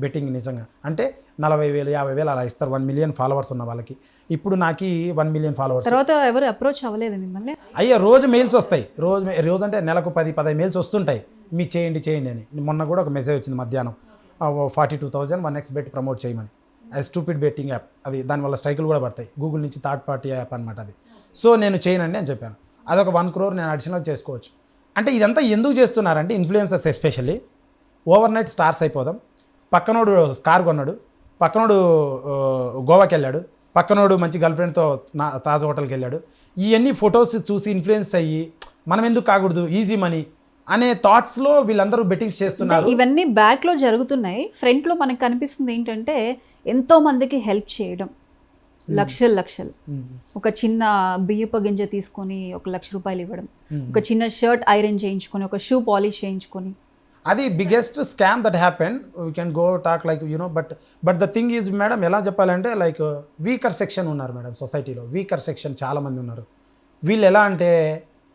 బెట్టింగ్ నిజంగా అంటే 40,000 50,000 అలా ఇస్తారు 1 మిలియన్ ఫాలోవర్స్ ఉన్న వాళ్ళకి. ఇప్పుడు నాకు 1 మిలియన్ ఫాలోవర్స్. తర్వాత ఎవరు అప్రోచ్ అవ్వలేదు మిమ్మల్ని? అయ్యా రోజు మెయిల్స్ వస్తాయి, రోజు అంటే నెలకు 10 మెయిల్స్ వస్తుంటాయి, మీ చేయండి అని. మొన్న కూడా ఒక మెసేజ్ వచ్చింది మధ్యాహ్నం, 42,000 1x బెట్ ప్రమోట్ చేయమని. అది స్టూపిడ్ బెట్టింగ్ యాప్, అది దానివల్ల స్ట్రైకులు కూడా పడతాయి, గూగుల్ నుంచి థర్డ్ పార్టీ యాప్ అనమాట అది. సో నేను చేయనండి అని చెప్పాను. అదొక 1 crore నేను అడిషనల్ చేసుకోవచ్చు. అంటే ఇదంతా ఎందుకు చేస్తున్నారంటే influencers especially over night stars అయిపోదాం. పక్కనోడు కార్ కొన్నాడు, పక్కనోడు గోవాకి వెళ్ళాడు, పక్కనోడు మంచి గర్ల్ ఫ్రెండ్తో తాజ్ హోటల్కి వెళ్ళాడు. ఇవన్నీ ఫొటోస్ చూసి ఇన్ఫ్లుయెన్స్ అయ్యి మనం ఎందుకు కాకూడదు, ఈజీ మనీ అనే థాట్స్లో వీళ్ళందరూ బెట్టింగ్స్ చేస్తున్నారు. ఇవన్నీ బ్యాక్లో జరుగుతున్నాయి. ఫ్రంట్లో మనకు కనిపిస్తుంది ఏంటంటే ఎంతో మందికి హెల్ప్ చేయడం, లక్షలు. ఒక చిన్న బియ్యపు గింజ తీసుకొని 1,00,000 రూపాయలు ఇవ్వడం, ఒక చిన్న షర్ట్ ఐరన్ చేయించుకొని, ఒక షూ పాలిష్ చేయించుకొని. అది biggest scam that happen. We can go talk like but the thing is madam, ఎలా చెప్పాలంటే లైక్ వీకర్ సెక్షన్ ఉన్నారు మేడం సొసైటీలో. వీకర్ సెక్షన్ చాలామంది ఉన్నారు. వీళ్ళు ఎలా అంటే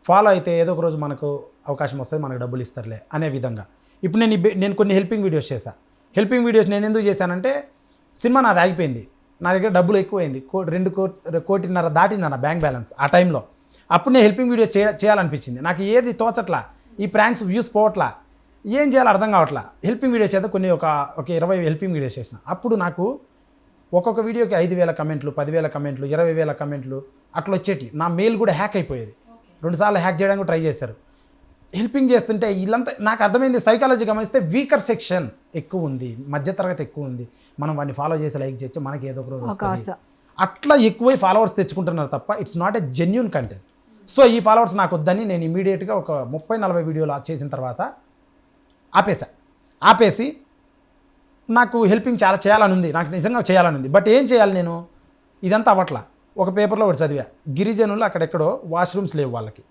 ఫాలో అయితే ఏదో ఒక రోజు మనకు అవకాశం వస్తుంది, మనకు డబ్బులు ఇస్తారులే అనే విధంగా. ఇప్పుడు నేను కొన్ని హెల్పింగ్ వీడియోస్ చేశాను. హెల్పింగ్ వీడియోస్ నేను ఎందుకు చేశానంటే సినిమా నాది ఆగిపోయింది, నా దగ్గర డబ్బులు ఎక్కువైంది, 2.5 కోటి దాటింది నా బ్యాంక్ బ్యాలెన్స్ ఆ టైంలో. అప్పుడు నేను హెల్పింగ్ వీడియో చేయాలనిపించింది. నాకు ఏది తోచట్లా, ఈ ప్రాంక్స్ వ్యూస్ పోవట్లా, ఏం చేయాలో అర్థం కావట్లా. హెల్పింగ్ వీడియోస్ చేద్దాం, కొన్ని ఒక 20 హెల్పింగ్ వీడియోస్ చేసిన. అప్పుడు నాకు ఒక్కొక్క వీడియోకి 5,000 కమెంట్లు, 10,000 కమెంట్లు, 20,000 కమెంట్లు అట్లా వచ్చేటి. నా మెయిల్ కూడా హ్యాక్ అయిపోయేది. 2 సార్లు హ్యాక్ చేయడానికి ట్రై చేశారు. హెల్పింగ్ చేస్తుంటే వీళ్ళంతా నాకు అర్థమైంది, సైకాలజీ గమనిస్తే వీకర్ సెక్షన్ ఎక్కువ ఉంది, మధ్యతరగతి ఎక్కువ ఉంది. మనం వాడిని ఫాలో చేసి లైక్ చేయొచ్చు, మనకి ఏదో ఒక రోజు వస్తుంది. అట్లా ఎక్కువై ఫాలోవర్స్ తెచ్చుకుంటున్నారు తప్ప it's not a genuine content. So ఈ ఫాలోవర్స్ నాకు వద్దని నేను ఇమీడియట్గా ఒక 30-40 వీడియోలు చేసిన తర్వాత ఆపేసి నాకు హెల్పింగ్ చాలా చేయాలని ఉంది, నాకు నిజంగా చేయాలని ఉంది. బట్ ఏం చేయాలి నేను, ఇదంతా అవ్వట్లా. ఒక పేపర్లో ఒకటి చదివా, గిరిజనులు అక్కడెక్కడో వాష్రూమ్స్ లేవు వాళ్ళకి.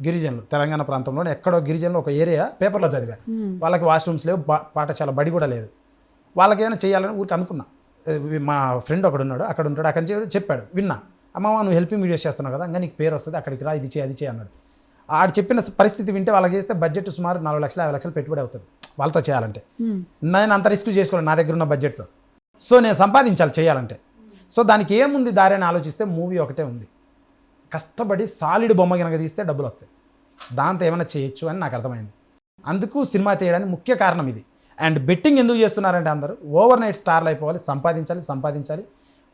గిరిజనులు తెలంగాణ ప్రాంతంలోనే ఎక్కడో గిరిజనులు ఒక ఏరియా పేపర్లో చదివా, వాళ్ళకి వాష్రూమ్స్ లేవు, పాఠశాల బడి కూడా లేదు. వాళ్ళకి ఏదైనా చేయాలని ఊరికి అనుకున్నా. మా ఫ్రెండ్ ఒకడు ఉన్నాడు, అక్కడ ఉంటాడు, అక్కడి నుంచి చెప్పాడు, విన్నా, అమ్మ నువ్వు హెల్పింగ్ వీడియోస్ చేస్తున్నావు కదా, ఇంకా నీకు పేరు వస్తుంది, అక్కడికి రా, ఇది చేయి అన్నాడు. ఆడు చెప్పిన పరిస్థితి వింటే వాళ్ళకి చేస్తే బడ్జెట్ సుమారు 4 లక్షలు 5 లక్షలు పెట్టుబడి అవుతుంది వాళ్ళతో చేయాలంటే. నేను అంత రిస్క్ చేసుకోవాలి నా దగ్గర ఉన్న బడ్జెట్తో. సో నేను సంపాదించాలి చేయాలంటే. సో దానికి ఏముంది దారి అని ఆలోచిస్తే మూవీ ఒకటే ఉంది. కష్టపడి సాలిడ్ బొమ్మ కనుక తీస్తే డబ్బులు వస్తాయి, దాంతో ఏమైనా చేయొచ్చు అని నాకు అర్థమైంది. అందుకు సినిమా తీయడానికి ముఖ్య కారణం ఇది. అండ్ బెట్టింగ్ ఎందుకు చేస్తున్నారంటే అందరూ ఓవర్ నైట్ స్టార్లు అయిపోవాలి, సంపాదించాలి.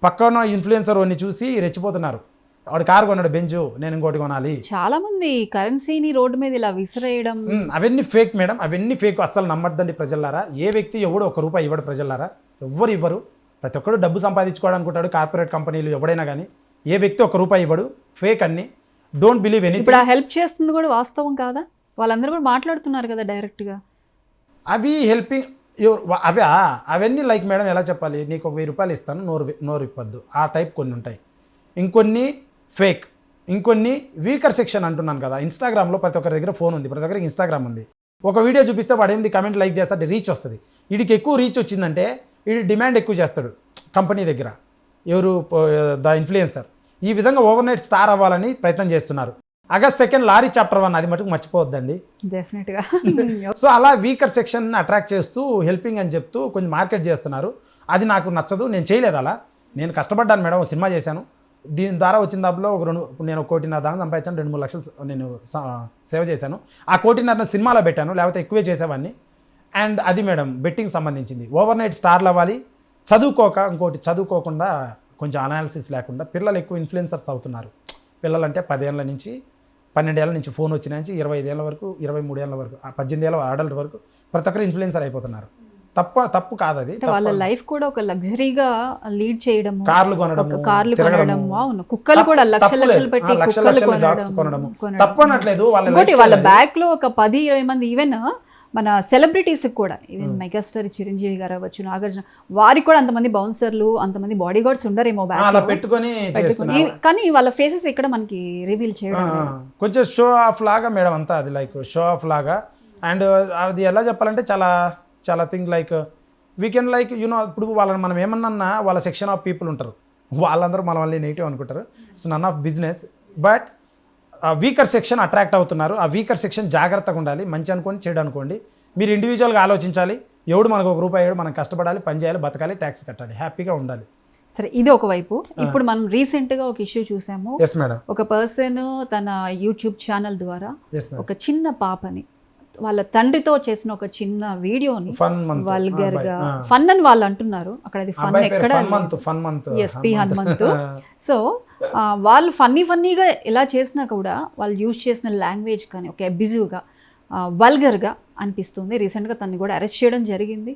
పక్కన ఇన్ఫ్లుయెన్సర్ వాడిని చూసి రెచ్చిపోతున్నారు, వాడు కారు కొన్నాడు బెంజు, నేను ఇంకోటి కొనాలి. చాలా మంది కరెన్సీని రోడ్డు మీద ఇలా విసిరేయడం, అవన్నీ ఫేక్ మేడం, అవన్నీ ఫేక్. అస్సలు నమ్మద్దండి ప్రజలారా. ఏ వ్యక్తి ఎవడు ₹1 ఇవ్వడు ప్రజలారా, ఎవ్వరు ఇవ్వరు. ప్రతి ఒక్కరు డబ్బు సంపాదించుకోవాలనుకుంటాడు, కార్పొరేట్ కంపెనీలు ఎవడైనా కానీ. ఏ వ్యక్తి ₹1 ఇవ్వడు, ఫేక్ అన్ని. Don't believe anything. ఇప్పుడు హెల్ప్ చేస్తుంది కూడా వాస్తవం కాదా? వాళ్ళందరూ కూడా మాట్లాడుతున్నారు కదా డైరెక్ట్గా. అవి హెల్పింగ్ అవన్నీ లైక్ మేడం ఎలా చెప్పాలి, నీకు ఒక 1000 రూపాయలు ఇస్తాను, నోరు ఇప్పద్దు, ఆ టైప్ కొన్ని ఉంటాయి. ఇంకొన్ని ఫేక్, ఇంకొన్ని వీకర్ సెక్షన్ అంటున్నాను కదా. ఇన్స్టాగ్రామ్లో ప్రతి ఒక్కరి దగ్గర ఫోన్ ఉంది, ప్రతి ఒక్కరికి ఇన్స్టాగ్రామ్ ఉంది. ఒక వీడియో చూపిస్తే వాడు ఏంది కమెంట్ లైక్ చేస్తాడు, రీచ్ వస్తుంది. వీడికి ఎక్కువ రీచ్ వచ్చిందంటే వీడి డిమాండ్ ఎక్కువ చేస్తాడు కంపెనీ దగ్గర, ఎవరు ద ఇన్ఫ్లుయెన్సర్. ఈ విధంగా ఓవర్ నైట్ స్టార్ అవ్వాలని ప్రయత్నం చేస్తున్నారు. August 2 లారీ చాప్టర్ 1 అది మటుకు మర్చిపోవద్దండి డెఫినెట్గా. సో అలా వీకర్ సెక్షన్ అట్రాక్ట్ చేస్తూ హెల్పింగ్ అని చెప్తూ కొంచెం మార్కెట్ చేస్తున్నారు. అది నాకు నచ్చదు, నేను చేయలేదు అలా. నేను కష్టపడ్డాను మేడం, సినిమా చేశాను, దీని ద్వారా వచ్చిన దాంట్లో నేను 1.5 కోటి దాకా సంపాదించాను, 2-3 లక్షలు నేను సేవ్ చేశాను. ఆ 1.5 కోటి సినిమాలో పెట్టాను, లేకపోతే ఎక్కువే చేసేవాడిని. అండ్ అది మేడం బెట్టింగ్ సంబంధించింది. ఓవర్ నైట్ స్టార్లు అవ్వాలి, ఇంకోటి చదువుకోకుండా, కొంచెం అనాలిసిస్ లేకుండా పిల్లలు ఎక్కువ ఇన్ఫ్లుయెన్సర్స్ అవుతున్నారు. పిల్లలంటే 10 ఏళ్ళ నుంచి 12 ఏళ్ళ నుంచి ఫోన్ వచ్చిన నుంచి 25 ఏళ్ళ వరకు, 23 ఏళ్ళ వరకు, 18 ఏళ్ళ అడల్ట్ వరకు ప్రతి ఒక్కరు ఇన్ఫ్లుయెన్సర్ అయిపోతున్నారు. తప్పు కాదు అది. వాళ్ళ లైఫ్ కూడా ఒక లగ్జరీగా లీడ్ చేయడం, కార్లు కొనడం, అవును, కుక్కలు కూడా లక్షలు పెట్టి కొనడం తప్పు అనట్లేదు. వాళ్ళ బ్యాక్ లో ఒక 10-20 మంది, ఈవెన్ మన సెలబ్రిటీస్ కూడా, ఈవెన్ మెగాస్టార్ చిరంజీవి గారు అవ్వచ్చు, నాగార్జున, వారికి కూడా అంతమంది బౌన్సర్లు, అంతమంది బాడీ గార్డ్స్ ఉండరేమో బ్యాక్ పెట్టుకొని, కానీ వాళ్ళ ఫేసెస్ ఇక్కడ మనకి రివీల్ చేయడం కొంచెం షో ఆఫ్ లాగా మేడం అంతా. అది లైక్ షో ఆఫ్ లాగా. అండ్ అది ఎలా చెప్పాలంటే చాలా థింగ్ లైక్ వీకెండ్ లైక్ ఇప్పుడు వాళ్ళని మనం ఏమన్నా వాళ్ళ సెక్షన్ ఆఫ్ పీపుల్ ఉంటారు, వాళ్ళందరూ మన వాళ్ళని నెగిటివ్ అనుకుంటారు. It's none of business. But ఆ వీకర్ సెక్షన్ అట్రాక్ట్ అవుతున్నారు. ఆ వీకర్ సెక్షన్ జాగ్రత్తగా ఉండాలి. మంచి అనుకోండి, చెడు అనుకోండి, మీరు ఇండివిజువల్గా ఆలోచించాలి. ఎవడు మనకు ₹1 మనం కష్టపడాలి, పని చేయాలి, బతకాలి, ట్యాక్స్ కట్టాలి, హ్యాపీగా ఉండాలి. సరే, ఇది ఒకవైపు. ఇప్పుడు మనం రీసెంట్గా ఒక ఇష్యూ చూసాము. ఒక పర్సన్ తన యూట్యూబ్ ఛానల్ ద్వారా ఒక చిన్న పాపని, వాళ్ళ తండ్రితో చేసిన ఒక చిన్న వీడియోని వల్గర్ గా, ఫన్ అని వాళ్ళు అంటున్నారు, అక్కడ అది ఫన్ ఎక్కడ, ఎస్పి హనుమంతు. సో వాళ్ళు ఫన్నీగా ఎలా చేసినా కూడా వాళ్ళు యూజ్ చేసిన లాంగ్వేజ్ కానీ ఒక అబ్యూజివ్గా, వల్గర్గా అనిపిస్తుంది. రీసెంట్గా తనని కూడా అరెస్ట్ చేయడం జరిగింది.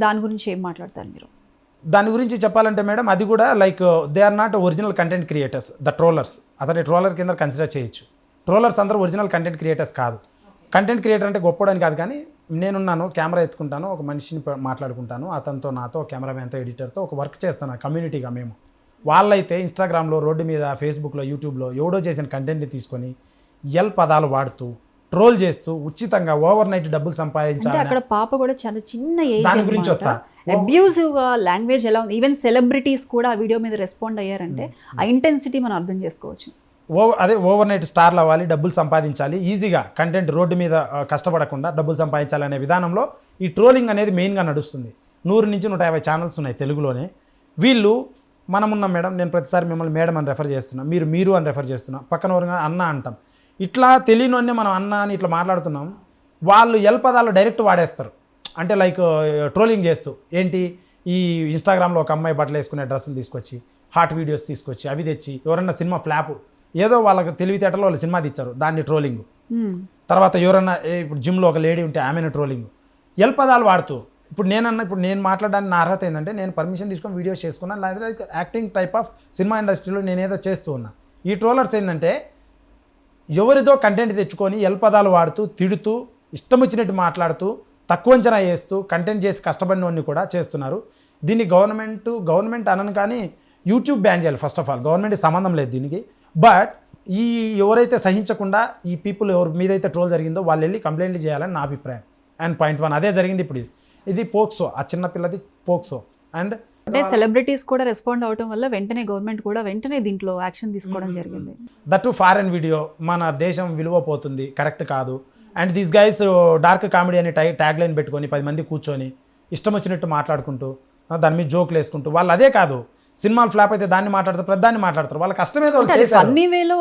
దాని గురించి ఏం మాట్లాడతారు మీరు? దాని గురించి చెప్పాలంటే మేడం, అది కూడా like they are not original content creators, the trollers. అతని ట్రోలర్ కింద కన్సిడర్ చేయొచ్చు. ట్రోలర్స్ అందరూ ఒరిజినల్ కంటెంట్ క్రియేటర్స్ కాదు. కంటెంట్ క్రియేటర్ అంటే గొప్పడని కాదు, కానీ నేనున్నాను, కెమెరా ఎత్తుకుంటాను, ఒక మనిషిని మాట్లాడుకుంటాను, అతనితో, నాతో, కెమెరామ్యాన్తో, ఎడిటర్తో ఒక వర్క్ చేస్తాను కమ్యూనిటీగా. మేము వాళ్ళైతే ఇన్స్టాగ్రామ్లో, రోడ్డు మీద, ఫేస్బుక్లో, యూట్యూబ్లో ఎవడో చేసిన కంటెంట్ని తీసుకొని పదాలు వాడుతూ ట్రోల్ చేస్తూ ఉచితంగా ఓవర్ నైట్ డబ్బులు సంపాదించాలి. అక్కడ పాప కూడా చాలా చిన్న ఏజ్, దాని గురించి వస్తా. అబ్యూజివ్ లాంగ్వేజ్ ఎలా ఉంది, ఈవెన్ సెలబ్రిటీస్ కూడా ఆ వీడియో మీద రెస్పాండ్ అయ్యారంటే ఆ ఇంటెన్సిటీ మనం అర్థం చేసుకోవచ్చు. అదే ఓవర్ నైట్ స్టార్లు అవ్వాలి, డబ్బులు సంపాదించాలి, ఈజీగా కంటెంట్ రోడ్డు మీద కష్టపడకుండా డబ్బులు సంపాదించాలి అనే విధానంలో ఈ ట్రోలింగ్ అనేది మెయిన్గా నడుస్తుంది. 100 నుంచి 150 ఛానల్స్ ఉన్నాయి తెలుగులోనే. వీళ్ళు మనమున్నాం మేడం, నేను ప్రతిసారి మిమ్మల్ని మేడం అని రెఫర్ చేస్తున్నా, మీరు అని రెఫర్ చేస్తున్నా, పక్కన ఎవరైనా అన్న అంటాం. ఇట్లా తెలియని మనం అన్న అని ఇట్లా మాట్లాడుతున్నాం. వాళ్ళు పదాలు డైరెక్ట్ వాడేస్తారు. అంటే లైక్ ట్రోలింగ్ చేస్తూ, ఏంటి ఈ ఇన్స్టాగ్రామ్లో ఒక అమ్మాయి బట్టలు వేసుకునే డ్రెస్సులు తీసుకొచ్చి, హాట్ వీడియోస్ తీసుకొచ్చి అవి తెచ్చి, ఎవరన్నా సినిమా ఫ్లాప్ ఏదో వాళ్ళకి తెలివితేటలో వాళ్ళు సినిమా తెచ్చారు, దాన్ని ట్రోలింగ్. తర్వాత ఎవరన్నా ఇప్పుడు జిమ్లో ఒక లేడీ ఉంటే ఆమెను ట్రోలింగ్, పదాలు వాడుతూ. ఇప్పుడు నేను మాట్లాడడానికి నా అర్హత ఏంటంటే, నేను పర్మిషన్ తీసుకొని వీడియోస్ చేసుకున్నాను, లేదా యాక్టింగ్ టైప్ ఆఫ్ సినిమా ఇండస్ట్రీలో నేనేదో చేస్తూ ఉన్నా. ఈ ట్రోలర్స్ ఏంటంటే ఎవరిదో కంటెంట్ తెచ్చుకొని పదాలు వాడుతూ, తిడుతూ, ఇష్టం వచ్చినట్టు మాట్లాడుతూ, తక్కువ అంచనా వేస్తూ, కంటెంట్ చేసి కష్టపడినవన్నీ కూడా చేస్తున్నారు. దీన్ని గవర్నమెంట్ అనను, కానీ యూట్యూబ్ బ్యాన్ చేయాలి. ఫస్ట్ ఆఫ్ ఆల్ గవర్నమెంట్ సంబంధం లేదు దీనికి. బట్ ఈ ఎవరైతే సహించకుండా ఈ పీపుల్ ఎవరి మీదైతే ట్రోల్ జరిగిందో వాళ్ళు వెళ్ళి కంప్లైంట్లు చేయాలని నా అభిప్రాయం. అండ్ పాయింట్ 1 అదే జరిగింది. ఇప్పుడు ఇది పోక్సో, ఆ చిన్న పిల్లది పోక్సో. అండ్ అంటే సెలబ్రిటీస్ కూడా రెస్పాండ్ అవడం వల్ల వెంటనే గవర్నమెంట్ కూడా దీంట్లో యాక్షన్ తీసుకోవడం జరిగింది. దట్ ఫారెన్ వీడియో, మన దేశం విలువ పోతుంది, కరెక్ట్ కాదు. And these guys dark comedy అని ట్యాగ్ లైన్ పెట్టుకొని 10 మంది కూర్చొని ఇష్టం వచ్చినట్టు మాట్లాడుకుంటూ, దాని మీద జోక్లు వేసుకుంటూ, వాళ్ళు అదే కాదు, సినిమాలు ఫ్లాప్ అయితే దాన్ని మాట్లాడతారు, ప్రధాన్ని మాట్లాడతారు, వాళ్ళ కష్టమేదో అన్ని వేలో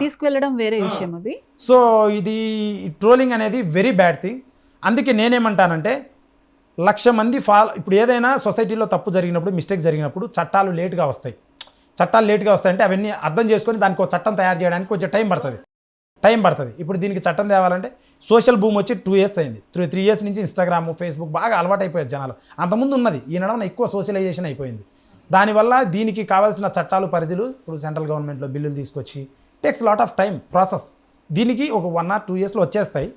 తీసుకువెళ్ళడం వేరే విషయం అది. సో ఇది ట్రోలింగ్ అనేది వెరీ బ్యాడ్ థింగ్. అందుకే నేనేమంటానంటే, 1,00,000 మంది ఇప్పుడు ఏదైనా సొసైటీలో తప్పు జరిగినప్పుడు, మిస్టేక్ జరిగినప్పుడు చట్టాలు లేట్గా వస్తాయి. అంటే అవన్నీ అర్థం చేసుకొని దానికి ఒక చట్టం తయారు చేయడానికి కొంచెం టైం పడుతుంది. ఇప్పుడు దీనికి చట్టం తేవాలంటే సోషల్ బూమ్ వచ్చి 2 years అయింది. 3 years నుంచి ఇన్స్టాగ్రామ్, ఫేస్బుక్ బాగా అలవాటు అయిపోయారు జనాలు. అంతకుముందు ఉన్నది, ఈ నడవన ఎక్కువ సోషలైజేషన్ అయిపోయింది. దానివల్ల దీనికి కావాల్సిన చట్టాలు, పరిధులు ఇప్పుడు సెంట్రల్ గవర్నమెంట్లో బిల్లులు తీసుకొచ్చి takes lot of time process. దీనికి ఒక 1 or 2 yearsలో వచ్చేస్తాయి.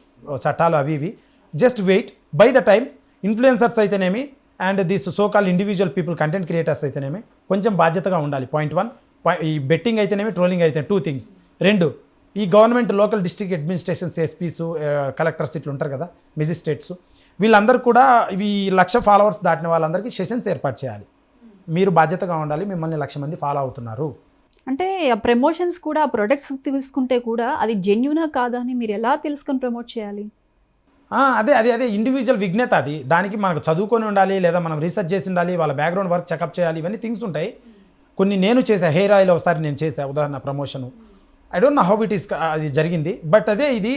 చట్టాలు అవి ఇవి. Just wait, by the time influencers అయితేనేమి and this so call individual people content creators అయితేనేమి కొంచెం బాధ్యతగా ఉండాలి. పాయింట్ 1, ఈ బెట్టింగ్ అయితేనేమి ట్రోలింగ్ అయితే 2 థింగ్స్. 2, ఈ government local district administrations SPs collectors ఇట్లా ఉంటారు కదా, మెజిస్ట్రేట్స్, వీళ్ళందరూ కూడా ఇవి 1,00,000 ఫాలోవర్స్ దాటిన వాళ్ళందరికీ సెషన్స్ ఏర్పాటు చేయాలి. మీరు బాధ్యతగా ఉండాలి, మిమ్మల్ని 1,00,000 మంది ఫాలో అవుతున్నారు. అంటే ఆ ప్రమోషన్స్ కూడా ప్రొడక్ట్స్ తీసుకుంటే కూడా అది జెన్యునా కాదా అని మీరు ఎలా తెలుసుకొని ప్రమోట్ చేయాలి? అదే ఇండివిజువల్ విజ్ఞత. అది దానికి మనకు చదువుకొని ఉండాలి, లేదా మనం రీసెర్చ్ చేసి ఉండాలి, వాళ్ళ బ్యాక్గ్రౌండ్ వర్క్ చెకప్ చేయాలి, ఇవన్నీ థింగ్స్ ఉంటాయి. కొన్ని నేను చేసా, హెయిర్ ఆయిల్ ఒకసారి నేను చేసా ఉదాహరణ promotion. I don't know how it is, అది జరిగింది. బట్ అదే ఇది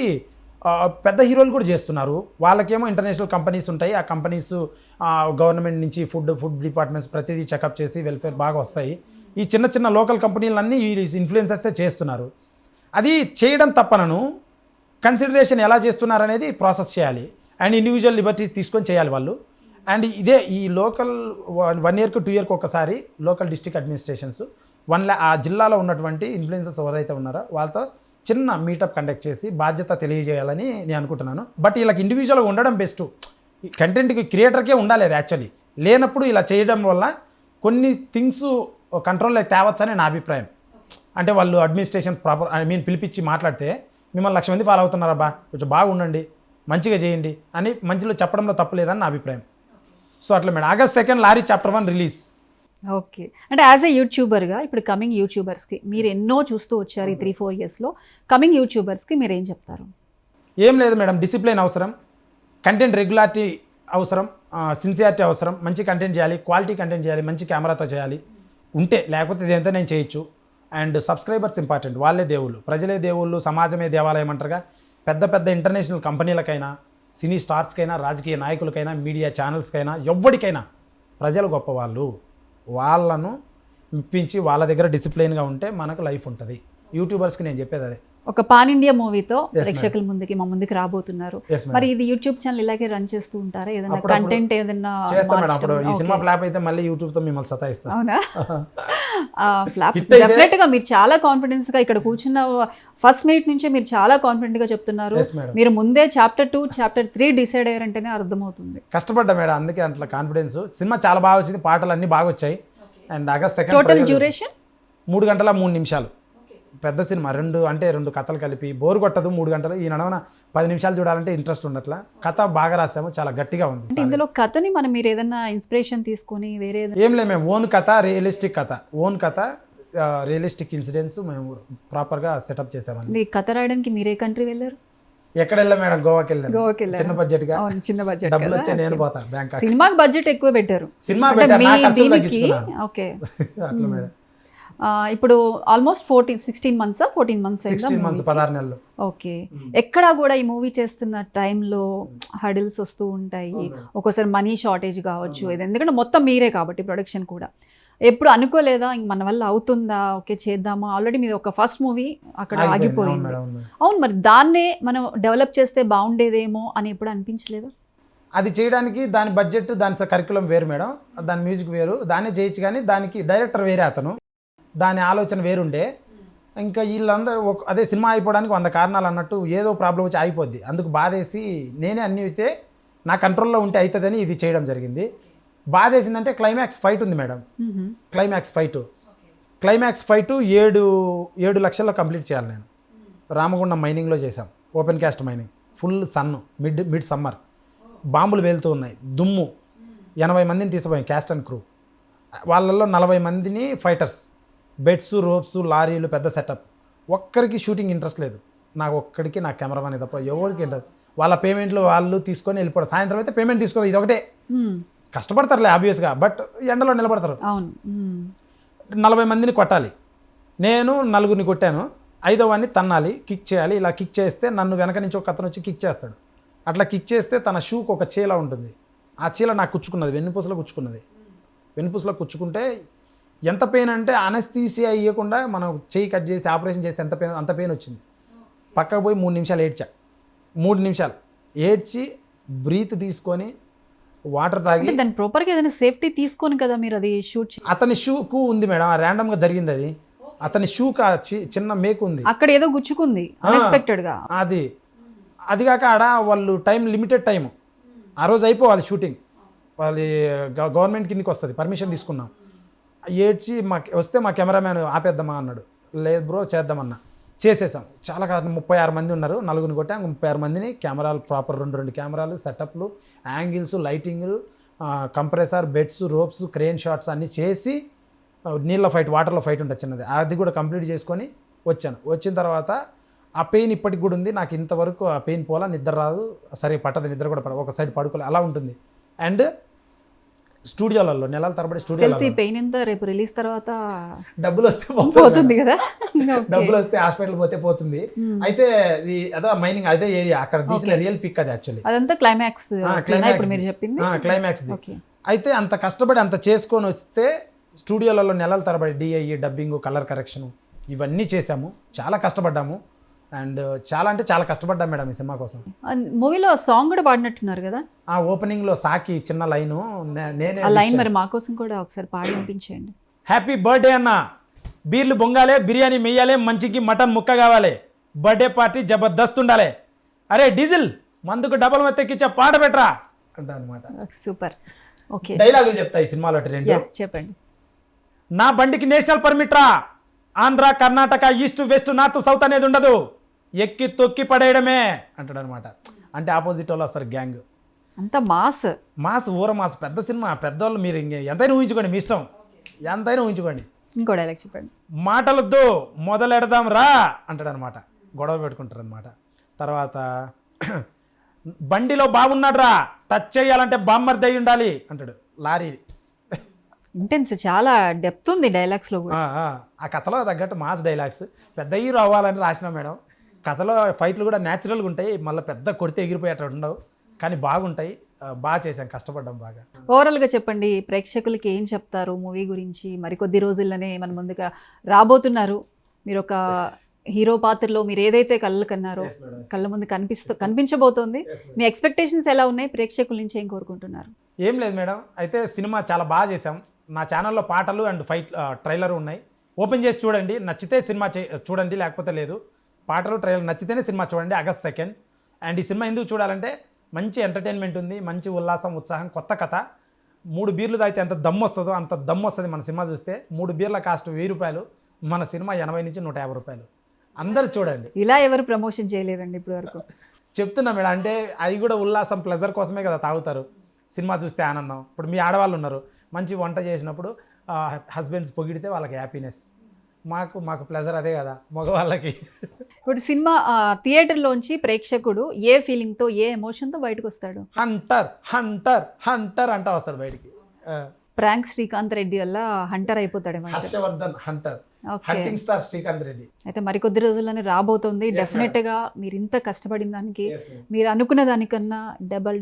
పెద్ద హీరోలు కూడా చేస్తున్నారు. వాళ్ళకేమో ఇంటర్నేషనల్ కంపెనీస్ ఉంటాయి, ఆ కంపెనీస్ గవర్నమెంట్ నుంచి ఫుడ్ డిపార్ట్మెంట్స్ ప్రతిదీ చెకప్ చేసి వెల్ఫేర్ బాగా వస్తాయి. ఈ చిన్న చిన్న లోకల్ కంపెనీలన్నీ ఈ ఇన్ఫ్లుయెన్సర్సే చేస్తున్నారు. అది చేయడం తప్పనను, కన్సిడరేషన్ ఎలా చేస్తున్నారు అనేది ప్రాసెస్ చేయాలి అండ్ ఇండివిజువల్ లిబర్టీ తీసుకొని చేయాలి వాళ్ళు. అండ్ ఇదే ఈ లోకల్ 1 yearకి 2 yearకి ఒకసారి లోకల్ డిస్ట్రిక్ట్ అడ్మినిస్ట్రేషన్స్ ఆ జిల్లాలో ఉన్నటువంటి ఇన్ఫ్లుయెన్సర్స్ ఎవరైతే ఉన్నారో వాళ్ళతో చిన్న మీటప్ కండక్ట్ చేసి బాధ్యత తెలియజేయాలని నేను అనుకుంటున్నాను. బట్ వీళ్ళకి ఇండివిజువల్గా ఉండడం బెస్ట్. కంటెంట్కి క్రియేటర్కే ఉండాలి అది యాక్చువల్లీ. లేనప్పుడు ఇలా చేయడం వల్ల కొన్ని థింగ్స్ కంట్రోల్లోకి తేవచ్చని నా అభిప్రాయం. అంటే వాళ్ళు అడ్మినిస్ట్రేషన్ ప్రాపర్ పిలిపించి మాట్లాడితే మిమ్మల్ని 1,00,000 మంది ఫాలో అవుతున్నారబ్బా, కొంచెం బాగా ఉండండి, మంచిగా చేయండి అని మంచిలో చెప్పడంలో తప్పు లేదని నా అభిప్రాయం. సో అట్లా madam. August 2 lorry chapter 1 release. Okay. అంటే యాజ్ ఎ యూట్యూబర్గా ఇప్పుడు కమింగ్ యూట్యూబర్స్కి మీరు ఎన్నో చూస్తూ వచ్చారు ఈ 3-4 yearsలో. కమింగ్ యూట్యూబర్స్కి మీరు ఏం చెప్తారు? ఏం లేదు మేడం, డిసిప్లిన్ అవసరం, కంటెంట్ రెగ్యులారిటీ అవసరం, సిన్సియారిటీ అవసరం, మంచి కంటెంట్ చేయాలి, క్వాలిటీ కంటెంట్ చేయాలి, మంచి కెమెరాతో చేయాలి ఉంటే, లేకపోతే ఇదేంతో నేను చేయొచ్చు. అండ్ సబ్స్క్రైబర్స్ ఇంపార్టెంట్, వాళ్ళే దేవుళ్ళు, ప్రజలే దేవుళ్ళు, సమాజమే దేవాలయం అంటారుగా. పెద్ద పెద్ద ఇంటర్నేషనల్ కంపెనీలకైనా, సినీ స్టార్స్కైనా, రాజకీయ నాయకులకైనా, మీడియా ఛానల్స్కైనా, ఎవ్వడికైనా ప్రజలు గొప్పవాళ్ళు. వాళ్ళను మెప్పించి వాళ్ళ దగ్గర డిసిప్లిన్గా ఉంటే మనకు లైఫ్ ఉంటుంది. యూట్యూబర్స్కి నేను చెప్పేది అదే. ఒక పాన్ ఇండియా మూవీతో ప్రేక్షకుల ముందుకి రాబోతున్నారు. మరి ఇది యూట్యూబ్ ఛానల్ ఇలాగే రన్ చేస్తూ ఉంటారా? ఏదైనా కంటెంట్ ఏదైనా చేస్తాం మేడం. అప్పుడు ఈ సినిమా ఫ్లాప్ అయితే మళ్ళీ యూట్యూబ్తో మిమ్మల్ని సతాయిస్తాం. అవునా? ఫ్లాప్ డెఫినెట్ గా మీరు చాలా కాన్ఫిడెన్స్ గా ఇక్కడ కూర్చున్న ఫస్ట్ మినిట్ నుంచే మీరు చాలా కాన్ఫిడెంట్ గా చెప్తున్నారు. మీరు ముందే చాప్టర్ 2, చాప్టర్ 3 డిసైడ్ అయ్యారంటేనే అర్థమవుతుంది. కష్టపడ్డా మేడం, అందుకే అట్లా కాన్ఫిడెన్స్. సినిమా చాలా బాగా వచ్చింది, పాటలు అన్ని బాగా వచ్చాయి. అండ్ August 2 టోటల్ డ్యూరేషన్ 3 గంటల 3 నిమిషాలు. పెద్ద సినిమా, 2 కథలు కలిపి బోరు కొట్టదు. 3 గంటలు ఈ నడవన 10 నిమిషాలు చూడాలంటే ఇంట్రెస్ట్ ఉండట్లా. కథ బాగా రాసాము, చాలా గట్టిగా ఉంది. అంటే ఇందులో కథని మీరు ఏదైనా ఇన్స్పిరేషన్ తీసుకొని వేరే ఏం లేదు, మేము ఓన్ కథ, రియలిస్టిక్ ఇన్సిడెంట్స్ మేము ప్రాపర్గా సెటప్ చేసామని. కథ రాయడానికి మీరే కంట్రీ వెళ్ళారు? ఎక్కడ వెళ్ళా మేడం? గోవాకి వెళ్ళాను. చిన్న బడ్జెట్ డబ్బులు వచ్చే నేను పోతా బ్యాంక్. సినిమాకి బడ్జెట్ ఎక్కువ పెట్టారు. Cinema okay. అట్లా మేడం. ఇప్పుడు ఆల్మోస్ట్ 16 months 16 నెలలు. ఓకే. ఎక్కడా కూడా ఈ మూవీ చేస్తున్న టైంలో హడిల్స్ వస్తూ ఉంటాయి, ఒక్కోసారి మనీ షార్టేజ్ కావచ్చు, ఎందుకంటే మొత్తం మీరే కాబట్టి ప్రొడక్షన్ కూడా. ఎప్పుడు అనుకోలేదా ఇంక మన వల్ల అవుతుందా, ఓకే చేద్దామా? ఆల్రెడీ మీది ఒక ఫస్ట్ మూవీ అక్కడ ఆగిపోయింది. అవును, మరి దాన్నే మనం డెవలప్ చేస్తే బాగుండేదేమో అని ఎప్పుడు అనిపించలేదా? అది చేయడానికి దాని బడ్జెట్, దాని కరికులం వేరు మేడం, దాని మ్యూజిక్ వేరు, దాన్నే చేయొచ్చు. కానీ దానికి డైరెక్టర్ వేరే, అతను దాని ఆలోచన వేరుండే. ఇంకా వీళ్ళందరూ అదే సినిమా అయిపోవడానికి 100 కారణాలు అన్నట్టు ఏదో ప్రాబ్లం వచ్చి అయిపోద్ది. అందుకు బాధేసి నేనే అన్నీ అయితే నా కంట్రోల్లో ఉంటే అవుతుందని ఇది చేయడం జరిగింది. బాధేసిందంటే క్లైమాక్స్ ఫైట్ ఉంది మేడం. క్లైమాక్స్ ఫైట్ 7 లక్షల్లో కంప్లీట్ చేయాలి. నేను రామగుండం మైనింగ్లో చేశాం, open cast mining, full sun, mid summer, బాంబులు వేలుతూ ఉన్నాయి, దుమ్ము. 80 మందిని తీసిపోయాం క్యాస్ట్ అండ్ క్రూ. వాళ్ళల్లో 40 మందిని ఫైటర్స్, బెడ్స్, రోప్స్, లారీలు, పెద్ద సెటప్. ఒక్కరికి షూటింగ్ ఇంట్రెస్ట్ లేదు, నాకు ఒక్కడికి, నా కెమెరామెన్ తప్ప ఎవరికి ఇంట్రెస్ట్. వాళ్ళ పేమెంట్లు వాళ్ళు తీసుకొని వెళ్ళిపోవడం. సాయంత్రం అయితే పేమెంట్ తీసుకోదు, ఇది ఒకటే. కష్టపడతారులే ఆబ్వియస్గా, బట్ ఎండలో నిలబడతారు. 40 మందిని కొట్టాలి, నేను 4గురిని కొట్టాను, 5వ వాడిని తన్నాలి, కిక్ చేయాలి. ఇలా కిక్ చేస్తే నన్ను వెనక నుంచి ఒక అతను వచ్చి కిక్ చేస్తాడు. అట్లా కిక్ చేస్తే తన షూకి ఒక చీల ఉంటుంది, ఆ చీల నాకు కుచ్చుకున్నది, వెన్నుపూసలో కుచ్చుకుంటే ఎంత పెయిన్ అంటే అనస్థీసియా ఇవ్వకుండా మనం చెయ్యి కట్ చేసి ఆపరేషన్ చేస్తే అంత పెయిన్ వచ్చింది. పక్కకు పోయి 3 నిమిషాలు ఏడ్చా. 3 నిమిషాలు ఏడ్చి బ్రీత్ తీసుకొని వాటర్ తాగి. దాని ప్రాపర్గా ఏదైనా సేఫ్టీ తీసుకొని కదా మీరు అది షూట్. అతని షూకు ఉంది మేడం, ర్యాండమ్గా జరిగింది అది. అతని షూకు చిన్న మేకు ఉంది, అక్కడ ఏదో గుచ్చుకుంది అన్ఎక్స్పెక్టెడ్గా. అది అది కాక ఆడ వాళ్ళు టైం లిమిటెడ్ టైము ఆ రోజు అయిపోవాలి షూటింగ్, వాళ్ళది గవర్నమెంట్ కిందకి వస్తుంది, పర్మిషన్ తీసుకున్నాం. ఏడ్చి వస్తే మా కెమెరామ్యాన్ ఆపేద్దామా అన్నాడు. లేదు బ్రో చేద్దామన్నా, చేసేసాం. చాలా 36 మంది ఉన్నారు, నలుగురిని కొట్టాం. 36 మందిని కెమెరాలు ప్రాపర్ 2 కెమెరాలు, సెటప్లు, యాంగిల్స్, లైటింగ్లు, compressor, beds, ropes, crane shots అన్నీ చేసి నీళ్ళ ఫైట్, వాటర్లో ఫైట్ ఉంటుంది చిన్నది, అది కూడా కంప్లీట్ చేసుకొని వచ్చాను. వచ్చిన తర్వాత ఆ పెయిన్ ఇప్పటికి కూడా ఉంది నాకు. ఇంతవరకు ఆ పెయిన్ పోలా, నిద్ర రాదు, సరే పట్టదు, నిద్ర కూడా పడదు, ఒక సైడ్ పడుకోలే, అలా ఉంటుంది. అండ్ స్టూడియోలలో నెలల తరబడి స్టూడియోలో పెయిన్ ఎంత రేపు రిలీజ్ తర్వాత డబ్బులు వస్తే పోతుంది కదా, డబ్బులు వస్తే హాస్పిటల్ పోతే పోతుంది. అయితే అదే మైనింగ్ అదే ఏరియా, అక్కడ తీసిన రియల్ పిక్ అది యాక్చువల్లీ. అదంతా క్లైమాక్స్ మీరు చెప్పింది క్లైమాక్స్. అయితే అంత కష్టపడి అంత చేసుకొని వస్తే స్టూడియోలలో నెలల తరబడి డిఐ, డబ్బింగ్, కలర్ కరెక్షన్ ఇవన్నీ చేశాము, చాలా కష్టపడ్డాము. అండ్ చాలా అంటే చాలా కష్టపడ్డాం మేడం ఈ సినిమా కోసం. మూవీలో సాంగ్ కూడా పాడినట్టున్నారు కదా, ఆ ఓపెనింగ్లో సాకి చిన్న లైను నేనే ఆ లైన్ మరి మా కోసం కూడా ఒకసారి పాడి వినిపించండి. హ్యాపీ బర్త్డే అన్న, బీర్లు బొంగాలే, బిర్యానీ మెయ్యాలే, మంచికి మటన్ ముక్క కావాలి, బర్త్డే పార్టీ జబర్దస్త్ ఉండాలి, అరే డీజిల్ మందుకు డబల్ మెత్తెక్కిచ్చే పాట పెట్టరా అంట అనమాట. సూపర్. ఓకే, డైలాగులు చెప్తా ఈ సినిమాలో 2 చెప్పండి. నా బండికి నేషనల్ పర్మిట్ రా, Andhra, Karnataka, east, west, north, south అనేది ఉండదు, ఎక్కి తొక్కి పడేయడమే అంటాడు అనమాట. అంటే ఆపోజిట్ వాళ్ళు వస్తారు, గ్యాంగ్ అంత మాస్ ఊర మాస్, పెద్ద సినిమా, పెద్దవాళ్ళు మీరు ఎంతైనా ఊహించుకోండి, మీ ఇష్టం, ఎంతైనా ఊహించుకోండి. ఇంకో డైలాగ్ చెప్పండి. మాటలొద్దు మొదలెడదాం రా అంటాడు అనమాట, గొడవ పెట్టుకుంటారు అనమాట. తర్వాత బండిలో బాగున్నాడు రా, టచ్ చేయాలంటే బామ్మర్ది అయి ఉండాలి అంటాడు. లారీ ఇంటెన్స్, చాలా డెప్త్ ఉంది డైలాగ్స్ లో కూడా. ఆ కథలో తగ్గట్టు మాస్ డైలాగ్స్. పెద్ద హీరో అవ్వాలని రాసిన మేడం. కథలో ఫైట్లు కూడా న్యాచురల్గా ఉంటాయి, మళ్ళీ పెద్ద కొడితే ఎగిరిపోయేటట్టు ఉండవు, కానీ బాగుంటాయి. బాగా చేశాం, కష్టపడ్డాం బాగా. ఓవరాల్గా చెప్పండి, ప్రేక్షకులకి ఏం చెప్తారు మూవీ గురించి? మరికొద్ది రోజుల్లోనే మన ముందుగా రాబోతున్నారు. మీరు ఒక హీరో పాత్రలో మీరు ఏదైతే కళ్ళు కన్నారో కళ్ళ ముందు కనిపించబోతోంది. మీ ఎక్స్పెక్టేషన్స్ ఎలా ఉన్నాయి? ప్రేక్షకుల నుంచి ఏం కోరుకుంటున్నారు? ఏం లేదు మేడం, అయితే సినిమా చాలా బాగా చేశాం. నా ఛానల్లో పాటలు అండ్ ఫైట్ ట్రైలర్ ఉన్నాయి, ఓపెన్ చేసి చూడండి. నచ్చితే సినిమా చూడండి, లేకపోతే లేదు. పాటలు ట్రైలర్ నచ్చితేనే సినిమా చూడండి. August 2. అండ్ ఈ సినిమా ఎందుకు చూడాలంటే మంచి ఎంటర్టైన్మెంట్ ఉంది, మంచి ఉల్లాసం, ఉత్సాహం, కొత్త కథ. 3 బీర్లు తాగితే ఎంత దమ్ము వస్తుందో అంత దమ్ము వస్తుంది మన సినిమా చూస్తే. 3 బీర్ల కాస్ట్ 1000 రూపాయలు, మన సినిమా 80 నుంచి 150 రూపాయలు. అందరూ చూడండి. ఇలా ఎవరు ప్రమోషన్ చేయలేదండి ఇప్పటి వరకు. చెప్తున్నా మేడం, అంటే అది కూడా ఉల్లాసం, ప్లెజర్ కోసమే కదా తాగుతారు. సినిమా చూస్తే ఆనందం. ఇప్పుడు మీ ఆడవాళ్ళు ఉన్నారు, మంచి వంట చేసినప్పుడు హస్బెండ్స్ పొగిడితే వాళ్ళకి హ్యాపీనెస్, మాకు ప్లెజర్ అదే కదా మగవాళ్ళకి. ఇప్పుడు సినిమా థియేటర్లోంచి ప్రేక్షకుడు ఏ ఫీలింగ్తో, ఏ ఎమోషన్తో బయటకు వస్తాడు? హంటర్ హంటర్ హంటర్ అంటా వస్తాడు బయటికి. ప్రాంక్ శ్రీకాంత్ రెడ్డి వల్ల హంటర్ అయిపోతాడు. Harshavardhan hunter, hunting star Srikanth Reddy. అయితే మరికొద్ది రోజుల్లోనే రాబోతుంది. డెఫినెట్గా మీరు ఇంత కష్టపడిన దానికి, మీరు అనుకున్న దానికన్నా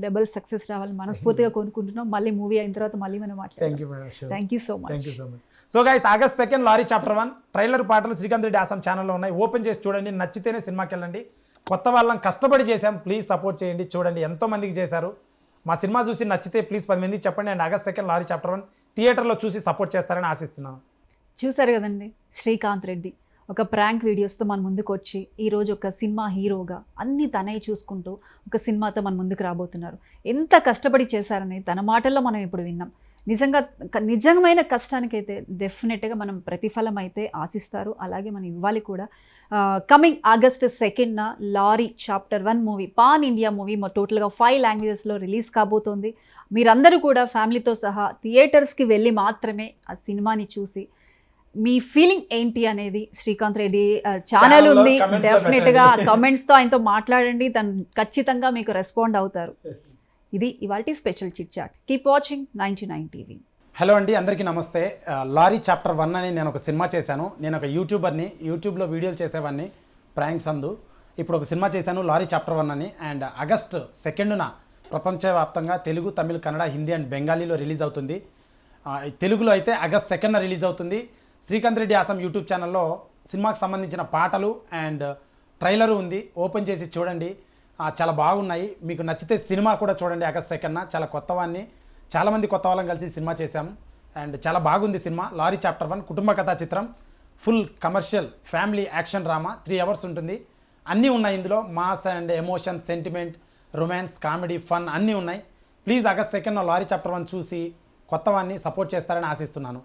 డబల్ సక్సెస్ రావాలని మనస్ఫూర్తిగా కోరుకుంటున్నాం. మళ్ళీ మూవీ అయిన తర్వాత మళ్ళీ మనం మాట్లాడతాం. Thank you so much. So guys, August 2 lorry chapter 1 trailer పాటలు శ్రీకాంత్ రెడ్డి ఆసం ఛానల్లో ఉన్నాయి, ఓపెన్ చేసి చూడండి. నచ్చితేనే సినిమాకి వెళ్ళండి. కొత్త వాళ్ళని కష్టపడి చేశాం, ప్లీజ్ సపోర్ట్ చేయండి. చూడండి, ఎంతో మందికి చేశారు. మా సినిమా చూసి నచ్చితే ప్లీజ్ 10 మందికి చెప్పండి. అండ్ August 2 లారీ చాప్టర్ 1 థియేటర్లో చూసి సపోర్ట్ చేస్తారని ఆశిస్తున్నాను. చూసారు కదండి, శ్రీకాంత్ రెడ్డి ఒక ప్రాంక్ వీడియోస్తో మన ముందుకు వచ్చి ఈరోజు ఒక సినిమా హీరోగా అన్నీ తనే చూసుకుంటూ ఒక సినిమాతో మన ముందుకు రాబోతున్నారు. ఎంత కష్టపడి చేశారని తన మాటల్లో మనం ఇప్పుడు విన్నాం. నిజమైన కష్టానికైతే డెఫినెట్గా మనం ప్రతిఫలం అయితే ఆశిస్తారు, అలాగే మనం ఇవ్వాలి కూడా. Coming August 2 lorry chapter 1 movie, pan India movie, టోటల్గా 5 లాంగ్వేజెస్లో రిలీజ్ కాబోతోంది. మీరందరూ కూడా ఫ్యామిలీతో సహా థియేటర్స్కి వెళ్ళి మాత్రమే ఆ సినిమాని చూసి మీ ఫీలింగ్ ఏంటి అనేది శ్రీకాంత్ రెడ్డి ఛానల్ ఉంది, డెఫినెట్గా కమెంట్స్తో ఆయనతో మాట్లాడండి, తను ఖచ్చితంగా మీకు రెస్పాండ్ అవుతారు. ఇది ఇవాల్టి special chit chat. Keep watching 99 TV. Hello అండి, అందరికీ నమస్తే. లారీ చాప్టర్ 1 అని నేను ఒక సినిమా చేశాను. నేను ఒక యూట్యూబర్ని, యూట్యూబ్లో వీడియోలు చేసేవాడిని, ప్రాంక్స్ అందు. ఇప్పుడు ఒక సినిమా చేశాను లారీ చాప్టర్ 1 అని. అండ్ August 2 ప్రపంచవ్యాప్తంగా తెలుగు, తమిళ్, కన్నడ, హిందీ అండ్ బెంగాలీలో రిలీజ్ అవుతుంది. తెలుగులో అయితే August 2 రిలీజ్ అవుతుంది. శ్రీకాంత్ రెడ్డి ఆసం యూట్యూబ్ ఛానల్లో సినిమాకి సంబంధించిన పాటలు అండ్ ట్రైలరు ఉంది, ఓపెన్ చేసి చూడండి. చాలా బాగున్నాయి. మీకు నచ్చితే సినిమా కూడా చూడండి. August 2 చాలా కొత్తవాన్ని, చాలామంది కొత్త వాళ్ళని కలిసి సినిమా చేశాము. అండ్ చాలా బాగుంది సినిమా. లారీ చాప్టర్ 1 కుటుంబ కథా చిత్రం, full commercial family action drama, 3 hours ఉంటుంది. అన్నీ ఉన్నాయి ఇందులో. Mass and emotion, sentiment, romance, comedy, fun అన్నీ ఉన్నాయి. ప్లీజ్ ఆగస్ట్ 2 లారీ చాప్టర్ 1 చూసి కొత్తవాన్ని సపోర్ట్ చేస్తారని ఆశిస్తున్నాను.